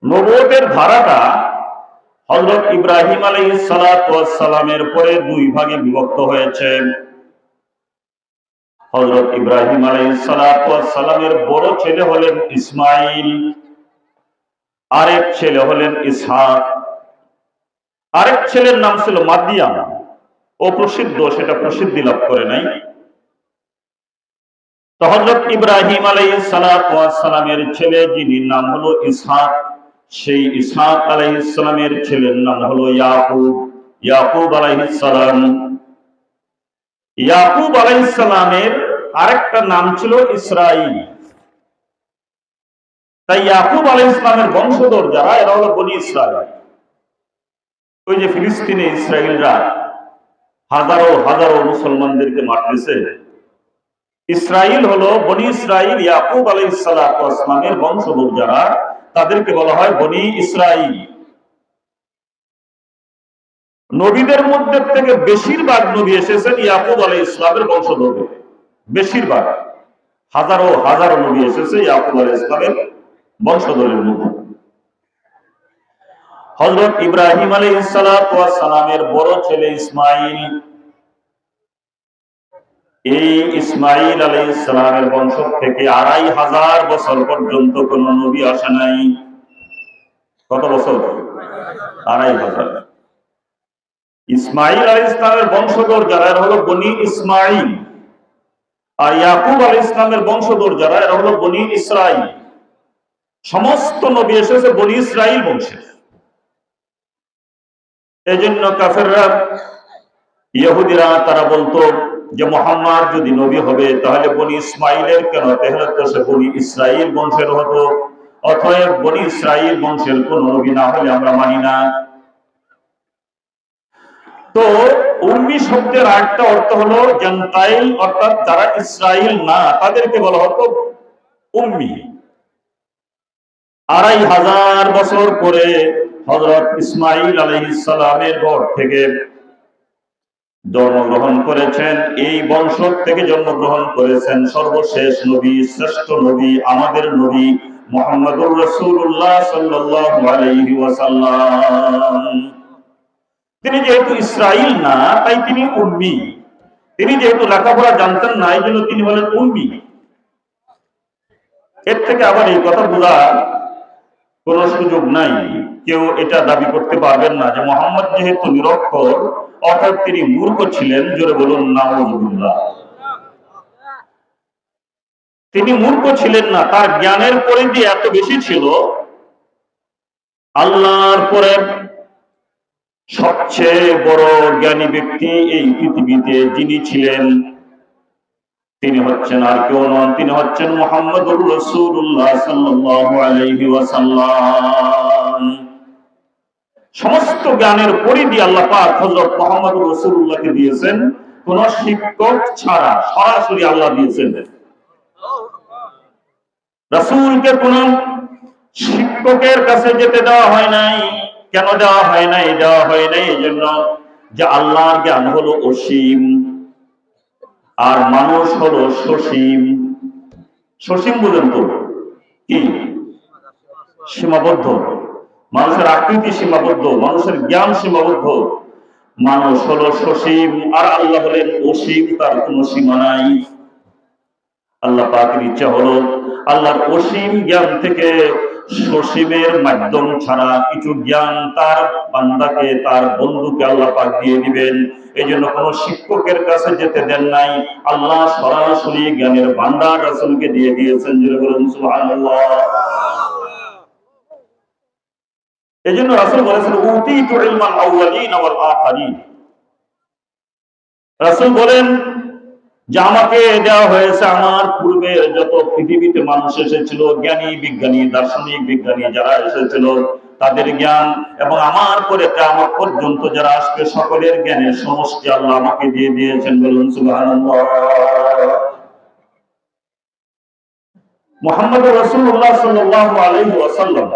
নবুয়তের ধারাটা হযরত ইব্রাহিম আলাইহিস সালাতু ওয়াস সালামের পরে দুই ভাগে বিভক্ত হয়েছে। হযরত ইব্রাহিম আলাইহিস সালাতু ওয়াস সালামের বড় ছেলে হলেন ইসমাঈল, আরেক ছেলে হলেন ইসহাক, আরেক ছেলের নাম ছিল মাদিয়ান। ও প্রসিদ্ধ, সেটা প্রসিদ্ধি লাভ করে নাই। তো হযরত ইব্রাহিম আলাইহিস সালাতু ওয়াস সালামের ছেলে যিনি নাম হলো ইসহাক, সেই ইসহাক আলাইহিস সালামের ছেলের নাম হলো ইয়াকুব, ইয়াকুব আলাইহিস সালাম। ইয়াকুব আলাইহিস সালামের আরেকটা নাম ছিল ইসরাঈল। তাই ইয়াকুব আলাইহিস সালামের বংশধর যারা, এরা হলো বনি ইসরাঈল। ওই যে ফিলিস্তিনে ইসরাঈলরা হাজারো হাজারো মুসলমানদেরকে মারতেছে, ইসরাঈল হলো বনি ইসরাঈল। ইয়াকুব আলাইহিস সালাতু ওয়াস সালামের বংশধর যারা, তাদেরকে বলা হয় বনি ইসরাঈল। নবীদের মধ্যে থেকে বেশিরভাগ নবী এসেছেন ইয়াকুব আলাইহিস সালামের বংশধর। বেশিরভাগ, হাজারো হাজারো নবী এসেছে ইয়াকুব আলাইহিস সালামের বংশধরের মধ্যে। হযরত ইব্রাহিম আলাইহিস সালাতু ওয়াস সালামের বড় ছেলে ইসমাঈল, এই ইসমাঈল আলাইহিস সালামের বংশ থেকে 2500 বছর পর্যন্ত কোন নবী আসে নাই। কত বছর? 2500। ইসমাঈল আলাইহিস সালামের বংশধর যারা, এরা হলো বনি ইসমাঈল। আর ইয়াকুব আলাইহিস সালামের বংশধর যারা, এরা হলো বনি ইসরাঈল। সমস্ত নবী এসেছে বনি ইসরাঈল বংশের। এজন্য কাফেররা, ইহুদিরা তারা বলতো যে মুহাম্মদ যদি নবী হবে তাহলে বনি ইসমাঈলের কেন, তাহলে তো সে বনি ইসরাঈল বংশের হতো। অতএব বনি ইসরাঈল বংশের কোন নবী না হলে আমরা মানি না। তো উম্মি শব্দের আরেকটা অর্থ হলো জান্তাইল, অর্থাৎ যারা ইসরাঈল না তাদেরকে বলা হতো উম্মি। 2500 বছর পরে হযরত ইসমাঈল আলাইহিস সালামের ঘর থেকে জন্মগ্রহণ করেছেন, এই বংশ থেকে জন্মগ্রহণ করেছেন সর্বশেষ নবী, শ্রেষ্ঠ নবী, আমাদের নবী মুহাম্মদুর রাসূলুল্লাহ সাল্লাল্লাহু আলাইহি ওয়াসাল্লাম। তিনি যেহেতু ইসরাঈল না, তাই তিনি উম্মি। তিনি যেহেতু লেখাপড়া জানতেন না, এই জন্য তিনি হলেন উম্মি। এর থেকে আবার এই কথা বোঝার কোন সুযোগ নাই। কেউ এটা দাবি করতে পারবেন না যে মুহাম্মদ যেহেতু নিরক্ষর, অর্থাৎ তিনি মূর্খ ছিলেন। জোরে বলুন নাউযুবিল্লাহ। তিনি মূর্খ ছিলেন না, তার জ্ঞানের পরিধি এত বেশি ছিল। আল্লাহর পরে সবচেয়ে বড় জ্ঞানী ব্যক্তি এই পৃথিবীতে যিনি ছিলেন, তিনি হচ্ছেন আর কেউ নন, তিনি হচ্ছেন মুহাম্মদুর রাসূলুল্লাহ সাল্লাল্লাহু আলাইহি ওয়াসাল্লাম। সমস্ত জ্ঞানের পরিধি আল্লাহ পাক হযরত মুহাম্মদুর রাসূলুল্লাহকে দিয়েছেন, কোন শিক্ষক ছাড়া সরাসরি আল্লাহ দিয়েছেন। রাসূলকে কোন শিক্ষকের কাছে যেতে দেওয়া হয় নাই। কেন দেওয়া হয় নাই? দেওয়া হয় নাই এজন্য যে আল্লাহর জ্ঞান হলো অসীম, আর মানুষ হলো সসীম। সসীম বুঝেন তো কি? সীমাবদ্ধ। মানুষের আকৃতি সীমাবদ্ধ, মানুষের জ্ঞান সীমাবদ্ধ। মানুষ হলো সসীম আর আল্লাহ হলেন অসীম, তার কোনো সীমা নাই। আল্লাহ পাকের ইচ্ছা হলো আল্লাহর অসীম জ্ঞান থেকে সসীমের মাধ্যম ছাড়া কিছু জ্ঞান তার বান্দাকে, তার বন্ধুকে আল্লাহ পাক দিয়ে দিবেন। এই জন্য কোন শিক্ষকের কাছে যেতে দেন নাই, আল্লাহ সরাসরি জ্ঞানের ভান্ডার রাসূলকে দিয়ে দিয়েছেন। জোরে বলুন সুবহানাল্লাহ। এই জন্য রাসূল বলেছেন উতীতু ইলমাল আউয়ালিন ওয়াল আখিরিন। রাসূল বলেন যে আমাকে দেওয়া হয়েছে আমার পূর্বের যত পৃথিবীতে মানুষ এসেছিল, জ্ঞানী বিজ্ঞানী দার্শনিক বিজ্ঞানী যারা এসেছিল তাদের জ্ঞান, এবং আমার পরে কিয়ামত পর্যন্ত যারা আসবে সকলের জ্ঞানের সমষ্টি আল্লাহ আমাকে দিয়ে দিয়েছেন। বলুন সুবহানাল্লাহ। মুহাম্মদুর রাসূলুল্লাহ সাল্লাল্লাহু আলাইহি ওয়াসাল্লাম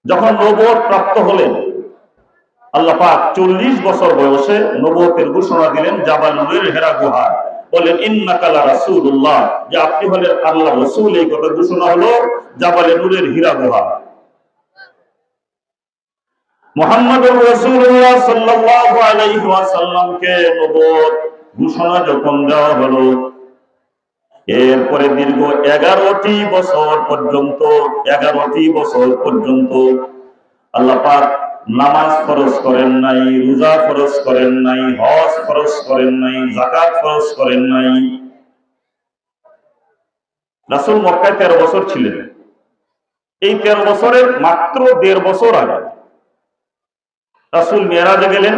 যখন নবুয়ত প্রাপ্ত হলেন, আল্লাহ পাক 40 বছর বয়সে নবুয়তের ঘোষণা দিলেন জাবাল নূরের হেরা গুহায়। বলেন ইন্নাকা লা রাসূলুল্লাহ, যে আপনি হলেন আল্লাহর রাসূল। এই কথা ঘোষণা হলো জাবালে নূরের হীরা গুহা। মুহাম্মদুর রাসূলুল্লাহ সাল্লাল্লাহু আলাইহি ওয়াসাল্লামকে নবুয়ত ঘোষণা যখন দেওয়া হলো, এরপরে দীর্ঘ 11টি বছর পর্যন্ত 11টি বছর পর্যন্ত আল্লাহ পাক নামাজ ফরজ করেন নাই, রোজা ফরজ করেন নাই, হজ ফরজ করেন নাই, যাকাত ফরজ করেন নাই। রাসূল মক্কায় 13 বছর ছিলেন। এই 13 বছরের মাত্র 1.5 বছর আগে রাসূল মেরাজে গেলেন।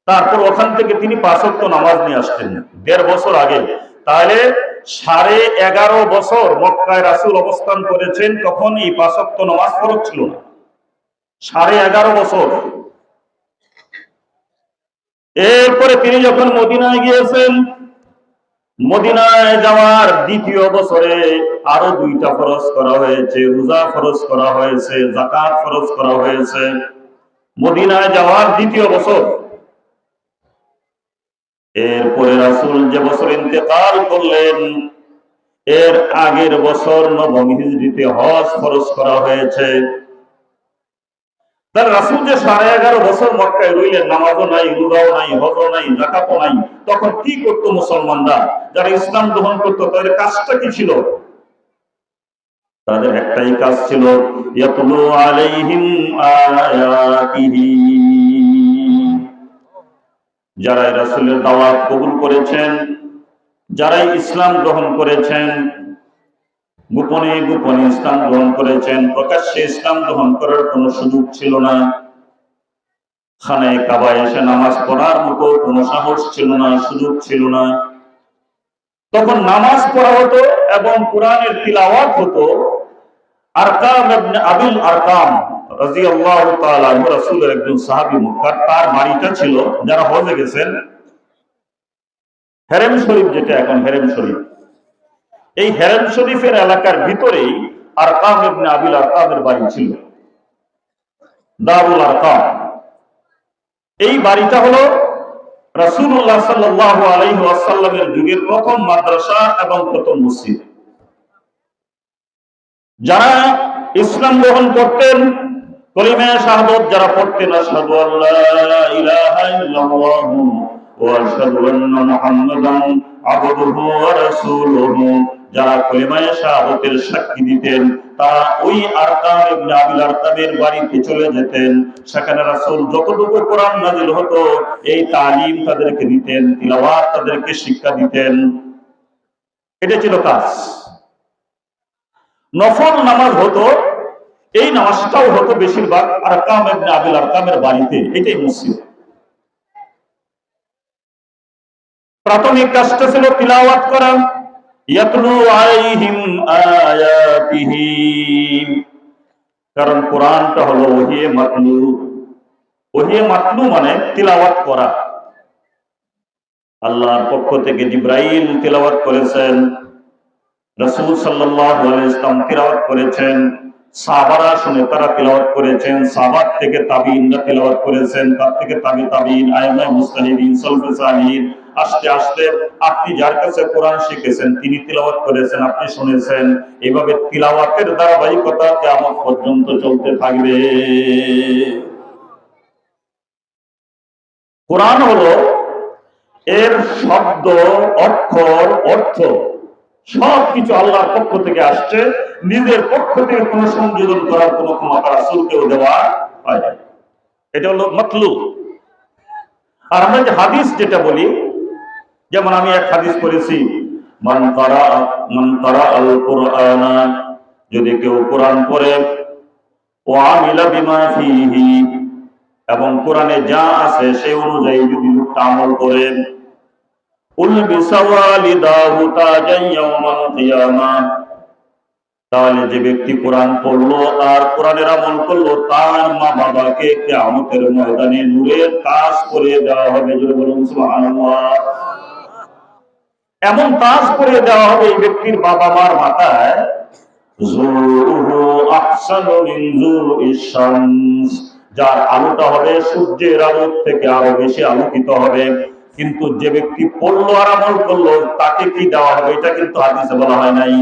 তারপর ওখান থেকে তিনি 5 ওয়াক্ত নামাজ নিয়ে আসতেন 1.5 বছর আগে। তাহলে 11.5 বছর মক্কায় রাসূল অবস্থান করেছেন, তখন এই 5 ওয়াক্ত নামাজ ফরজ ছিল না। 11.5 বছর। এরপরে তিনি যখন মদিনায় গিয়েছেন, মদিনায় যাওয়ার 2য় বছরে আরো 2টা ফরজ করা হয়েছে, রোজা ফরজ করা হয়েছে, যাকাত ফরজ করা হয়েছে। মদিনায় যাওয়ার 2য় বছর। এরপরে রাসূল যে বছর ইন্তেকাল করলেন, এর আগের বছর 9 হিজরিতে হজ ফরজ করা হয়েছে। তার রাসূল যে 11.5 বছর মক্কায় রইলেন, নামাজও নাই, রোজাও নাই, হজও নাই, যাকাতও নাই, তখন কি করতো মুসলমানরা? যারা ইসলাম গ্রহণ করতো তাদের কাজটা কি ছিল? তাদের একটাই কাজ ছিল, ইয়াতলু আলাইহিম আয়াতিহি। যারা রাসূলের দাওয়াত কবুল করেছেন, যারা ইসলাম গ্রহণ করেছেন, গোপনে গোপনে ইসলাম গ্রহণ করেছেন, প্রকাশ্যে ইসলাম গ্রহণ করার কোনো সুযোগ ছিল না। খানায়ে কাবায় এসে নামাজ পড়ার মতো কোনো সাহস ছিল না, সুযোগ ছিল না। তখন নামাজ পড়া হতো এবং কোরআনের তিলাওয়াত হতো। আরকাম ইবনে আবিল আরকাম রাদিয়াল্লাহু তাআলা আনহু, রাসূলের একজন সাহাবী, মক্কার, তার বাড়িটা ছিল, যারা হজে গেছেন, হেরেম শরীফ, যেটা এখন হেরেম শরীফ, এই হেরেম শরীফের এলাকার ভিতরেই আরকাম ইবনে আবিল আরকামের বাড়ি ছিল, দারুল আরকাম। এই বাড়িটা হলো রাসূলুল্লাহ সাল্লাল্লাহু আলাইহি ওয়াসাল্লামের যুগের প্রথম মাদ্রাসা এবং প্রথম মসজিদ। যারা ইসলাম গ্রহণ করতেন, কলিমা শাহাদাত যারা পড়তেন, আশহাদু আল্লা ইলাহা ইল্লাল্লাহু ওয়া আশহাদু আন্না মুহাম্মাদান আবদুহু ওয়া রাসূলুহু, যারা কলিমা শাহাদাতের সাক্ষী দিতেন, তারা ওই আরকাম ইবনে আবিল আরকামের বাড়িতে চলে যেতেন। সেখানে রাসূল যতটুকু কোরআন নাযিল হতো, এই তালিম তাদেরকে দিতেন, তিলাওয়াত তাদেরকে শিক্ষা দিতেন। এটা ছিল কাজ। নফল নামাজ হতো, এই নামাজটাও হতো বেশিরভাগ আরকাম ইবনে আবিল আরকামের বাড়িতে। এটাই মসজিদ। প্রাথমিক কাজটা ছিল তিলাওয়াত করা, ইয়াতলু আলাইহিম আয়াতিহি, কারণ কোরআনটা হলো ওহিয়ে মাতলু। ওহিয়ে মাতলু মানে তিলাওয়াত করা। আল্লাহর পক্ষ থেকে জিবরাইল তিলাওয়াত করেছেন, রাসূল সাল্লাল্লাহু আলাইহি ওয়াসাল্লাম তিলাওয়াত করেছেন, সাহাবারা শুনে তারা তিলাওয়াত করেছেন, সাহাবাত থেকে তাবিঈনরা তিলাওয়াত করেছেন, তার থেকে তাবিঈন, আইম্মায়ে মুজতাহিদিন, সালফে সালিহিন, আস্তে আস্তে আপনি যার কাছে কোরআন শিখেছেন তিনি তিলাওয়াত করেছেন, আপনি শুনেছেন। এইভাবে তিলাওয়াতের ধারাবাহিকতা কিয়ামত পর্যন্ত চলতে থাকবে। কোরআন হলো এর শব্দ, অক্ষর, অর্থ সবকিছু আল্লাহর পক্ষ থেকে আসছে। নিজের পক্ষ থেকে কোনো সংযোজন করার কোনো ক্ষমতা রাসূলকেও দেওয়া হয় না। এটা হলো মাতলু। আর আমরা যে হাদিস যেটা বলি, যেমন আমি এক হাদিস পড়েছি, মান কারা আল কুরআনা, যদি কেউ কোরআন পড়ে, ওয়া আমিলা বিমা ফীহি, এবং কোরআনে যা আছে সেই অনুযায়ী যদি লোকটা আমল করে, তাহলে যে ব্যক্তি কোরআন পড়লো আর কোরআনের আমল করলো, তার মা বাবাকে কিয়ামতের ময়দানে নূরের তাজ পরিয়ে দেওয়া হবে। যদি বলুন সুবহানাল্লাহ। এমন তাজ পরিয়ে দেওয়া হবে এই ব্যক্তির বাবা মার মাথায়, যুরুহু আহসানু মিন যুরুইশ শামস, যার আলোটা হবে সূর্যের আলোর থেকে আরো বেশি আলোকিত হবে। কিন্তু যে ব্যক্তি পড়লো আর আমল করলো, তাকে কি দেওয়া হবে এটা কিন্তু হাদিসে বলা হয় নাই।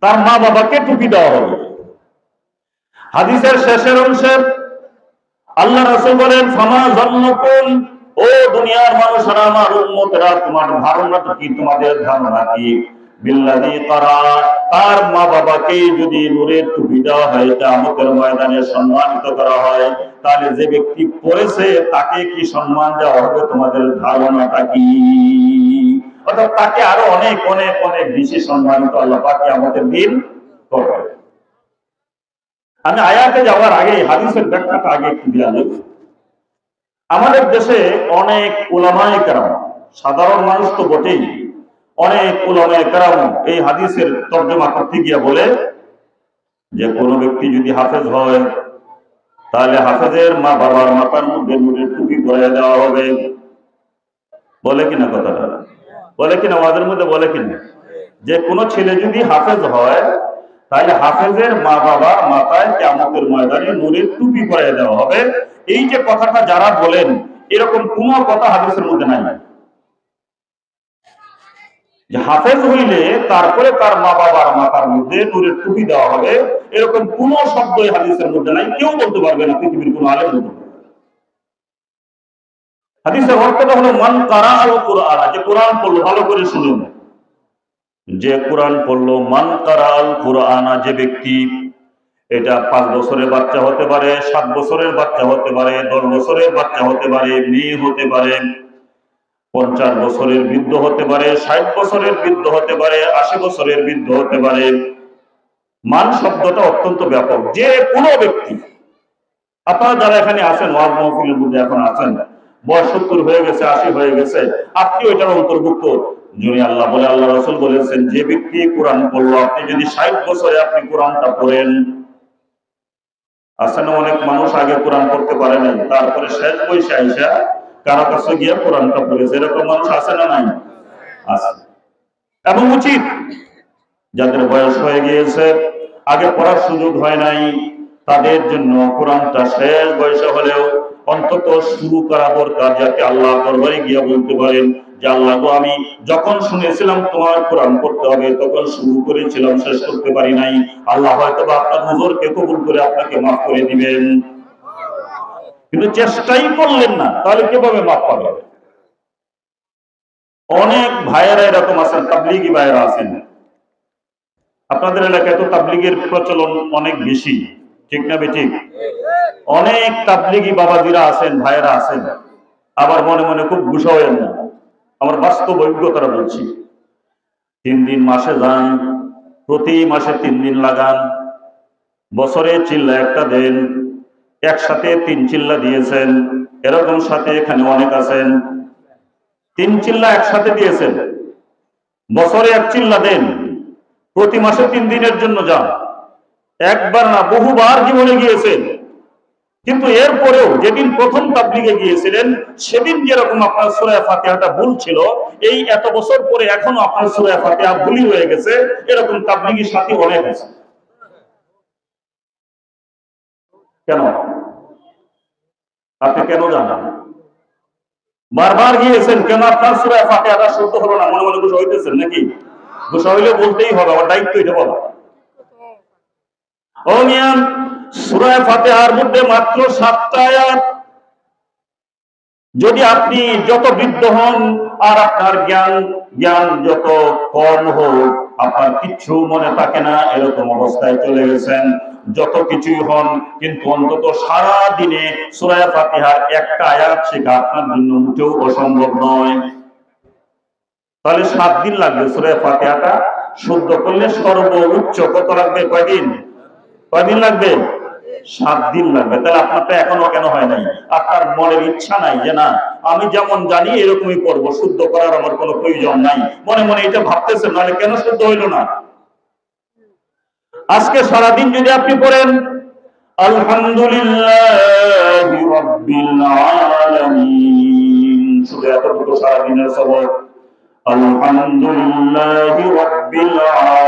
তার মা বাবাকে টুপি দেওয়া হবে। হাদিসের শেষের অংশে আল্লাহ রাসূল বলেন, ফামা যান্নুকুম, ও দুনিয়ার মানুষেরা, আমার উম্মতেরা, তোমার ধারণাটা কি, তোমাদের ধারণা কি, বিল্লাযী তারা, তার মা বাবাকে যদি নূরের টুপি দেওয়া হয়, কিয়ামতের ময়দানে সম্মানিত করা হয়, তাহলে যে ব্যক্তি পড়েছে তাকে কি সম্মান দেওয়া হবে? তোমাদের ধারণাটা কি? অর্থাৎ তাকে আরো অনেক অনেক অনেক বেশি সম্মানিত আল্লাহ পাক কিয়ামতের দিন করবে। আমি আয়াতে যাওয়ার আগে হাদিসের ব্যাখ্যাটা আগে একটু দিয়ে আনি। আমাদের দেশে অনেক উলামায়ে কেরাম, সাধারণ মানুষ তো বটেই, অনেক উলামায়ে কেরাম এই হাদিসের তর্জমা করতে গিয়ে বলে যে কোনো ব্যক্তি যদি হাফেজ হয় তাহলে হাফেজের মা বাবার মাথার মধ্যে নূরের টুপি পরিয়ে দেওয়া হবে। বলে কিনা কথাটা? বলে কিনা? ওয়াজের মধ্যে বলে কিনা যে কোনো ছেলে যদি হাফেজ হয় তাহলে হাফেজের মা বাবার মাথায় কিয়ামতের ময়দানে নূরের টুপি পরিয়ে দেওয়া হবে। এই যে কথাটা যারা বলেন, এরকম কোনো কথা হাদিসের মধ্যে নাই যে হাফেজ হইলে তারপরে তার মা বাবার মাথার মধ্যে নূরের টুপি দেওয়া হবে, এরকম কোনো শব্দ এই হাদিসের মধ্যে নাই। কেউ বলতে পারবে না, পৃথিবীর কোনো আলেম বলতে পারবে না। হাদিসের অর্থটা হলো মান কারাআল কুরআন, যে কোরআন পড়লো, ভালো করে শুনুন, যে কোরআন পড়লো, মান কারাআল কুরআন, যে ব্যক্তি, এটা 5 বছরের বাচ্চা হতে পারে, 7 বছরের বাচ্চা হতে পারে, 10 বছরের বাচ্চা হতে পারে, মেয়ে হতে পারে, 50 বছরের বৃদ্ধ হতে পারে, 60 বছরের বৃদ্ধ হতে পারে, 80 বছরের বৃদ্ধ হতে পারে। মান শব্দটা অত্যন্ত ব্যাপক। যে কোনো ব্যক্তি, আপনারা যারা এখানে আছেন, ওয়াজ মাহফিলের মধ্যে এখন আছেন, বয়স 70 হয়ে গেছে, 80 হয়ে গেছে, আপনি ওইটার অন্তর্ভুক্ত। যদি আল্লাহ বলে, আল্লাহ রাসূল বলেছেন, যে ব্যক্তি কোরআন পড়লো, আপনি যদি 60 বছরে আপনি কোরআনটা পড়েন, আসেন অনেক মানুষ আগে কোরআন পড়তে পারে নাই, তারপরে শেষ বয়সে আইসা কারো কাছে গিয়ে কোরআনটা পড়েছে, এরকম মানুষ আছে না নাই? আছে। এবং উচিত যাদের বয়স হয়ে গিয়েছে, আগে পড়ার সুযোগ হয় নাই, তাদের জন্য কোরআনটা শেষ বয়সে হলেও অন্তত শুরু করা দরকার, যাতে আল্লাহ দরবারে গিয়ে বলতে পারেন যে আল্লাহ গো, আমি যখন শুনেছিলাম তোমার কোরআন পড়তে হবে, তখন শুরু করেছিলাম, শেষ করতে পারি নাই। আল্লাহ হয়তো বা আপনার হুজুরকে কবুল করে আপনাকে মাফ করে দিবেন, কিন্তু চেষ্টাই করলেন না, তাহলে কিভাবে মাফ পাবেন? অনেক ভাইয়েরা এরকম আছেন, তাবলীগী ভাইয়েরা আছেন, আপনাদের এলাকায় তো তাবলীগের প্রচলন অনেক বেশি, ঠিক না বেঠিক? অনেক তাবলীগী বাবাজিরা আছেন, ভাইয়েরা আছেন। আবার মনে মনে খুব গুসা হয়েন না, আমার বাস্তব অভিজ্ঞতাটা বলছি। 3 দিন মাসে যান, প্রতি মাসে 3 দিন লাগান, বছরে চিল্লা একটা দেন, একসাথে 3 চিল্লা দিয়েছেন, এরকম সাথে এখানে অনেক আছেন, 3 চিল্লা একসাথে দিয়েছেন, বছরে 1 চিল্লা দেন, প্রতি মাসে 3 দিনের জন্য যান। একবার না, বহুবার জীবনে গিয়েছেন, কিন্তু এরপরেও যেদিন প্রথম তাবলীগে গিয়েছিলেন, সেদিন যেরকম আপনার সূরা ফাতিহাটা ভুল ছিল, এই এত বছর পরে এখনো আপনার সূরা ফাতিহা ভুলই হয়ে গেছে, এরকম তাবলীগী সাথী অনেক আছে। কেন? আপনি কেন জানেন? বারবার গিয়েছেন, কেন আপনার সূরা ফাতিহাটা শুদ্ধ হলো না? মনে মনে গুসা হইতেছেন নাকি? গুসা হইলে বলতেই হবে, আমার দায়িত্ব এটা বলা। ও মিয়া, সূরা ফাতিহার মধ্যে মাত্র 7টা আয়াত। যদি আপনি যত বৃদ্ধ হন আর আপনার জ্ঞান যত কম হোক, আপনার কিচ্ছু মনে থাকে না, এরকম অবস্থায় চলে গেছেন, যত কিছুই হন, কিন্তু অন্তত সারা দিনে সূরা ফাতিহার একটা আয়াত শেখা আপনার জন্য মোটেও অসম্ভব নয়। তাহলে 7 দিন লাগবে সূরা ফাতিহাটা শুদ্ধ করলে। সর্বোচ্চ কত লাগবে? কয়দিন? কয়দিন লাগবে? 7 দিন লাগবে। তাহলে আপনারটা এখনো কেন হয় নাই? আপনার মনের ইচ্ছা নাই যে না, আমি যেমন জানি এরকমই করব, শুদ্ধ করার আমার কোনো প্রয়োজন নাই, মনে মনে এটা ভাবতেছেন, নাহলে কেন শুদ্ধ হইল না? আজকে সারাদিন যদি আপনি পড়েন আলহামদুলিল্লাহি রাব্বিল আলামিন, শুধু এতটুকু সারাদিনের সবক, আলহামদুলিল্লাহি রাব্বিল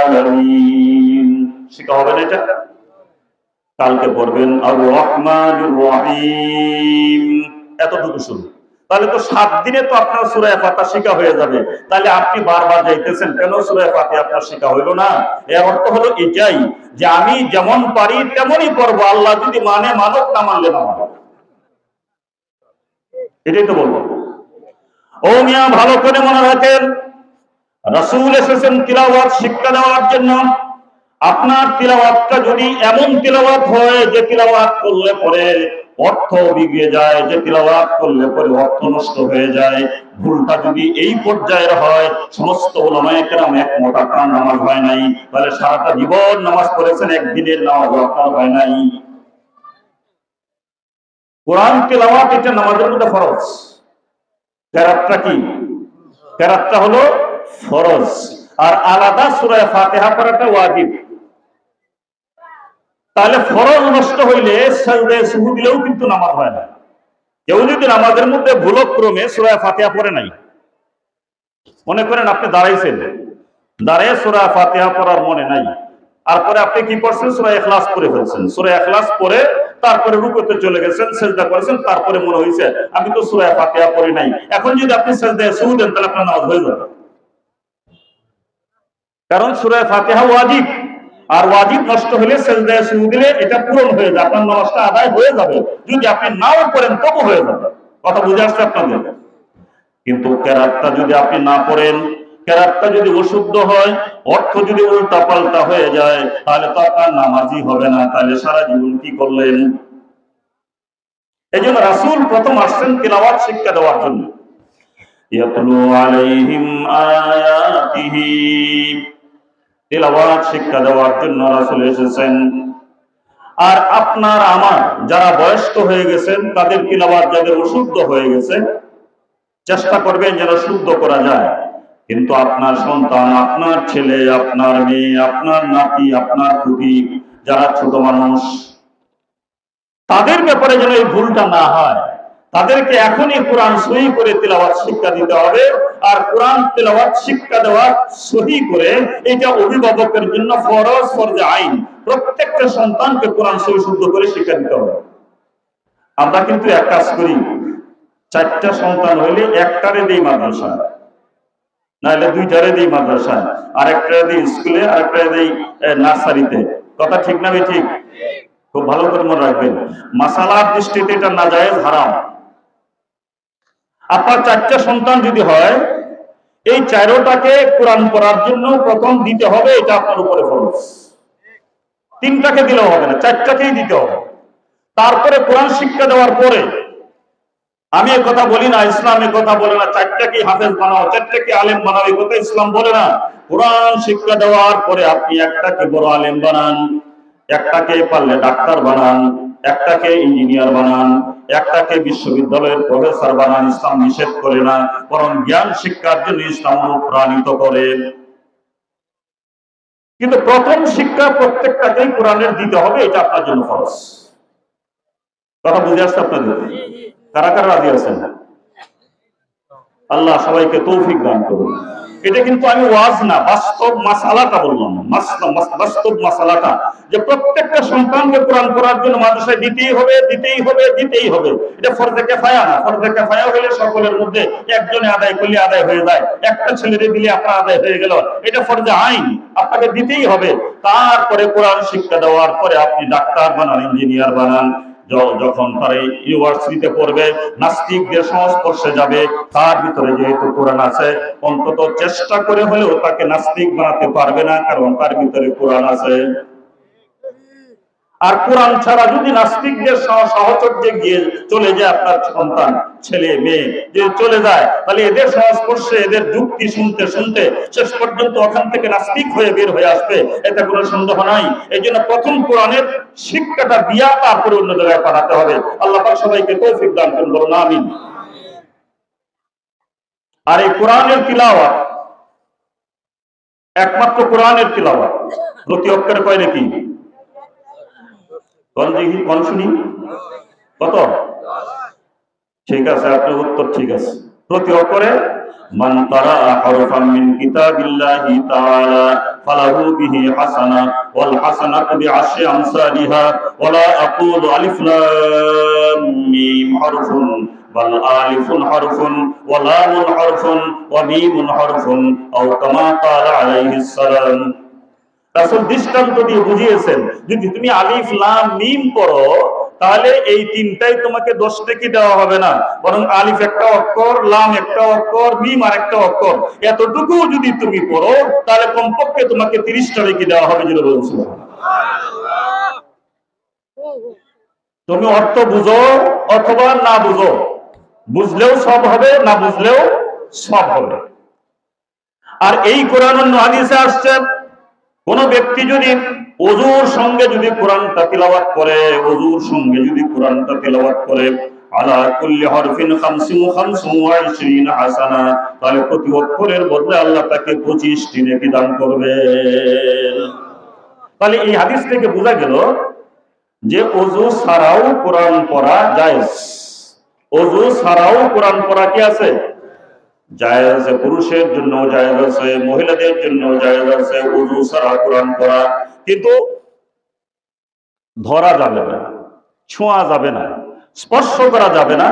আলামিন, শিখা হবে না এটা? কালকে পড়বেন আর রহমানুর রহিম, এতটুকু শুনুন। তাহলে তো 7 দিনে তো আপনার সূরা ফাতিহা শিখা হয়ে যাবে। তাহলে আপনি বারবার যাইতেছেন কেন? সূরা ফাতিহা আপনার শিখা হইল না? এর অর্থ হলো এটাই যে আমি যেমন পারি তেমনই পড়ব, আল্লাহ যদি মানে মানক, না মানলে না মানক। এটাই তো বলবো। ও মিয়া, ভালো করে মনে রাখেন, রাসূল এসেছেন তিলাওয়াত শিক্ষা দেওয়ার জন্য। আপনার তিলাওয়াতটা যদি এমন তিলাওয়াত হয় যে তিলাওয়াত করলে পরে অর্থ বিগড়ে যায়, যে তিলাওয়াত করলে পরে অর্থ নষ্ট হয়ে যায়, ভুলটা যদি এই পর্যায়ের হয়, সমস্ত উলামায়ে কেরাম একমত আপনার নামাজ হয় নাই, তাহলে সারাটা জীবন নামাজ পড়েছেন, একদিনের নামাজ আপনার হয় নাই। কোরআন তিলাওয়াত এটা নামাজের মধ্যে ফরজ। কেরাতটা কি? কেরাতটা হলো ফরজ, আর আলাদা সূরা ফাতিহা পড়াটা ওয়াজিব। তাহলে ফরজ নষ্ট হইলে সাজদায়ে সুজুদ দিলেও কিন্তু নামাজ হয় না। কেউ যদি নামাজের মধ্যে ভুলক্রমে সূরা ফাতিহা পড়ে নাই, মনে করেন আপনি দাঁড়াইছেন, দাঁড়িয়ে সূরা ফাতিহা পড়ার মনে নাই, তারপরে আপনি কি পড়ছেন? সূরা ইখলাস পড়ে ফেলছেন। সূরা ইখলাস পড়ে তারপরে রুকুতে চলে গেছেন, সিজদা করেছেন, তারপরে মনে হইছে আমি তো সূরা ফাতিহা পড়ি নাই। এখন যদি আপনি সিজদায়ে সুজুদ দেন তাহলে আপনার নামাজ হয়ে যাবে, কারণ সূরা ফাতিহা ওয়াজিব, আর ওয়াজিব নষ্ট হলে সিজদায়ে সুজুদ দিলে এটা পূরণ হয়ে যাবে, আপনার নামাজটা আদায় হয়ে যাবে। যদি আপনি নাও পড়েন তবু হয়ে যাবে। কথা বুঝে আসছে আপনাদের? কিন্তু কেরাতটা যদি আপনি না পড়েন, কেরাতটা যদি অশুদ্ধ হয়, অর্থ যদি উল্টা পাল্টা হয়ে যায়, তাহলে তো আপনার নামাজই হবে না। তাহলে সারা জীবন কি করলেন? এই জন্য রাসূল প্রথম আসছেন তিলাওয়াত শিক্ষা দেওয়ার জন্য। ইয়াতলু আলাইহিম আয়াতিহি, তিলাওয়াত শিক্ষা দেওয়ার জন্য রাসূল এসেছেন। আর আপনার আমার যারা বয়স্ক হয়ে গেছেন, তাদের তিলাওয়াত যাদের অশুদ্ধ হয়ে গেছে, চেষ্টা করবেন যেন শুদ্ধ করা যায়। কিন্তু আপনার সন্তান, আপনার ছেলে, আপনার মেয়ে, আপনার নাতি, আপনার পুতি, যারা ছোট মানুষ, তাদের ব্যাপারে যেন এই ভুলটা না হয়। তাদেরকে এখনই কোরআন সহি করে তিলাওয়াত শিক্ষা দিতে হবে। আর কোরআন তিলাওয়াত শিক্ষা দেওয়া সহি করে, এটা অভিভাবকের জন্য ফরজ, ফরজে আইন। প্রত্যেকটা সন্তানকে কোরআন সহি শুদ্ধ করে শিক্ষা দিতে হবে। আমরা কিন্তু এক কাজ করি, 4টা সন্তান হইলে একটারে দেই মাদ্রাসায়, নাহলে 2টারে দেই মাদ্রাসায়, আর একটারে দেই স্কুলে, আর একটারে দেই নার্সারিতে। কথা ঠিক না ঠিক? খুব ভালো করে মনে রাখবেন, মাসালার দৃষ্টিতে এটা নাজায়েজ, হারাম। আপনার 4টা সন্তান যদি হয়, এই 4টাকে কোরআন পড়ার জন্য প্রথম দিতে হবে, এটা আপনার উপরে ফরজ। 3টাকে দিলেও হবে না, 4টাকেই দিতে হবে। তারপরে কোরআন শিক্ষা দেওয়ার পরে, আমি এ কথা বলি না, ইসলাম এ কথা বলে না 4টাকে হাফেজ বানাও, 4টাকে আলেম বানাও, এই কথা ইসলাম বলে না। কোরআন শিক্ষা দেওয়ার পরে আপনি একটাকে বড় আলেম বানান, একটাকে পারলে ডাক্তার বানান, একটাকে ইঞ্জিনিয়ার বানান, একটাকে বিশ্ববিদ্যালয়ের প্রফেসর বানান। ইসলাম নিষেধ করে না, বরং জ্ঞান শিক্ষার জন্য ইসলাম অনুপ্রাণিত করে। কিন্তু প্রথম শিক্ষা প্রত্যেকটাকেই কোরআনের দিতে হবে, এটা আপনার জন্য ফরজ। কথা বুঝে আসছে আপনাদের? কারা কারা রাজি আছেন? আল্লাহ সবাইকে তৌফিক দান করুন। এটা কিন্তু আমি ওয়াজ না, বাস্তব মাসালাটা বললাম, বাস্তব মাসালাটা, যে প্রত্যেকটা সন্তানকে কোরআন পড়ার জন্য মাদ্রাসায় দিতেই হবে, দিতেই হবে, দিতেই হবে। এটা ফরজে কিফায়া না। ফরজে কিফায়া হলে সকলের মধ্যে একজনে আদায় করলে আদায় হয়ে যায়, একটা ছেলেরে দিলে আপনার আদায় হয়ে গেল। এটা ফরজে আইন, আপনাকে দিতেই হবে। তারপরে কোরআন শিক্ষা দেওয়ার পরে আপনি ডাক্তার বানান, ইঞ্জিনিয়ার বানান। যখন তারা ইউনিভার্সিটিতে পড়বে, নাস্তিকদের সংস্পর্শে যাবে, তার ভিতরে যেহেতু কোরআন আছে, অন্তত চেষ্টা করে হলেও তাকে নাস্তিক বানাতে পারবে না, কারণ তার ভিতরে কোরআন আছে। আর কোরআন ছাড়া যদি নাস্তিকদের সহচর্যে গিয়ে চলে যায় আপনার সন্তান, ছেলে মেয়ে যদি চলে যায়, তাহলে এদের সংস্পর্শে, এদের যুক্তি শুনতে শুনতে শেষ পর্যন্ত ওখান থেকে নাস্তিক হয়ে বের হয়ে আসবে, এতে কোনো সন্দেহ নাই। এই জন্য প্রথম কোরআনের শিক্ষাটা দিয়া তারপরে অন্য জায়গায় পাঠাতে হবে। আল্লাহ পাক সবাইকে তৌফিক দান করুন, বলুন আমিন। আর এই কোরআনের তিলাওয়াত, একমাত্র কোরআনের তিলাওয়াত প্রতি অক্ষরে কয় নাকি? কোন শুনি কত? ঠিক আছে, আপনার উত্তর ঠিক আছে। প্রতি অক্ষরে মান তারা হারফান মিন কিতাবিল্লাহি তাআলা ফালাহু বিহি হাসানা ওয়াল হাসানাতু বিআশরি আমসালিহা ওয়া লা আকুলু আলিফ লাম মিম হারফুন বাল আলিফুন হরফুন ওয়া লামুন হরফুন ওয়া মিমুন হরফুন আও কামা ক্বালা আলাইহিস সালাম। রাসূল দৃষ্টান্ত দিয়ে বুঝিয়েছেন, যদি তুমি আলিফ লাম মিম পড়ো তাহলে এই তিনটাই তোমাকে 10 নেকি দেওয়া হবে না, বরং আলিফ একটা অক্ষর, লাম একটা অক্ষর, মিম আরেকটা অক্ষর, এতটুকু যদি তুমি পড়ো তাহলে কমপক্ষে তোমাকে 30টা নেকি দেওয়া হবে। যেটা বলুন সুবহানাল্লাহ। তুমি অর্থ বুঝো অথবা না বুঝো, বুঝলেও সব হবে, না বুঝলেও সব হবে। আর এই কোরআন অন্য হাদিসে আসছে, কোন ব্যক্তি যদি ওযুর সঙ্গে যদি কোরআনটা তিলাওয়াত করে, ওযুর সঙ্গে যদি কোরআনটা তিলাওয়াত করে, আলা কুল্লি হরফিন 25 হাসানা, তাহলে প্রতি অক্ষরের বদলে আল্লাহ তাকে 25টি নেকি দান করবেন। তাহলে এই হাদিস থেকে বোঝা গেল যে ওযু ছাড়াও কোরআন পড়া জায়েজ। ওযু ছাড়াও কোরআন পড়া কি আছে? জায়েজ আছে। পুরুষের জন্য জায়েজ আছে, মহিলাদের জন্য জায়েজ আছে ওযু ছাড়া কোরআন পড়া। কিন্তু ধরা যাবে না, ছোঁয়া যাবে না, স্পর্শ করা যাবে না,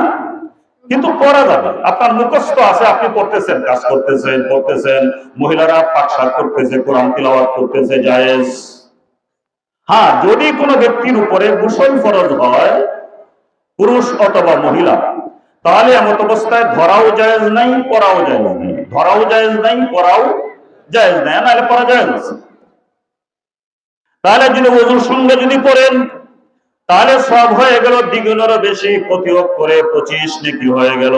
কিন্তু পড়া যাবে। আপনার মুখস্থ আছে, আপনি পড়তেছেন, কাজ পড়তেছেন, মহিলারা পাকশাক করতেছে, কোরআন তিলাওয়াত করতেছে, জায়েজ। হ্যাঁ, যদি কোনো ব্যক্তির উপরে গোসল ফরজ হয়, পুরুষ অথবা মহিলা, তাহলে এমত অবস্থায় ধরাও জায়েজ নাই, পড়াও জায়েজ নাই। ধরাও জায়েজ নাই, পড়াও জায়েজ নাই, নাহলে পড়া জায়েজ আছে। তাহলে যদি ওযুর সঙ্গে যদি পড়েন তাহলে সব হয়ে গেল দ্বিগুণেরও বেশি, প্রতি অক্ষরে 25 নেকি হয়ে গেল।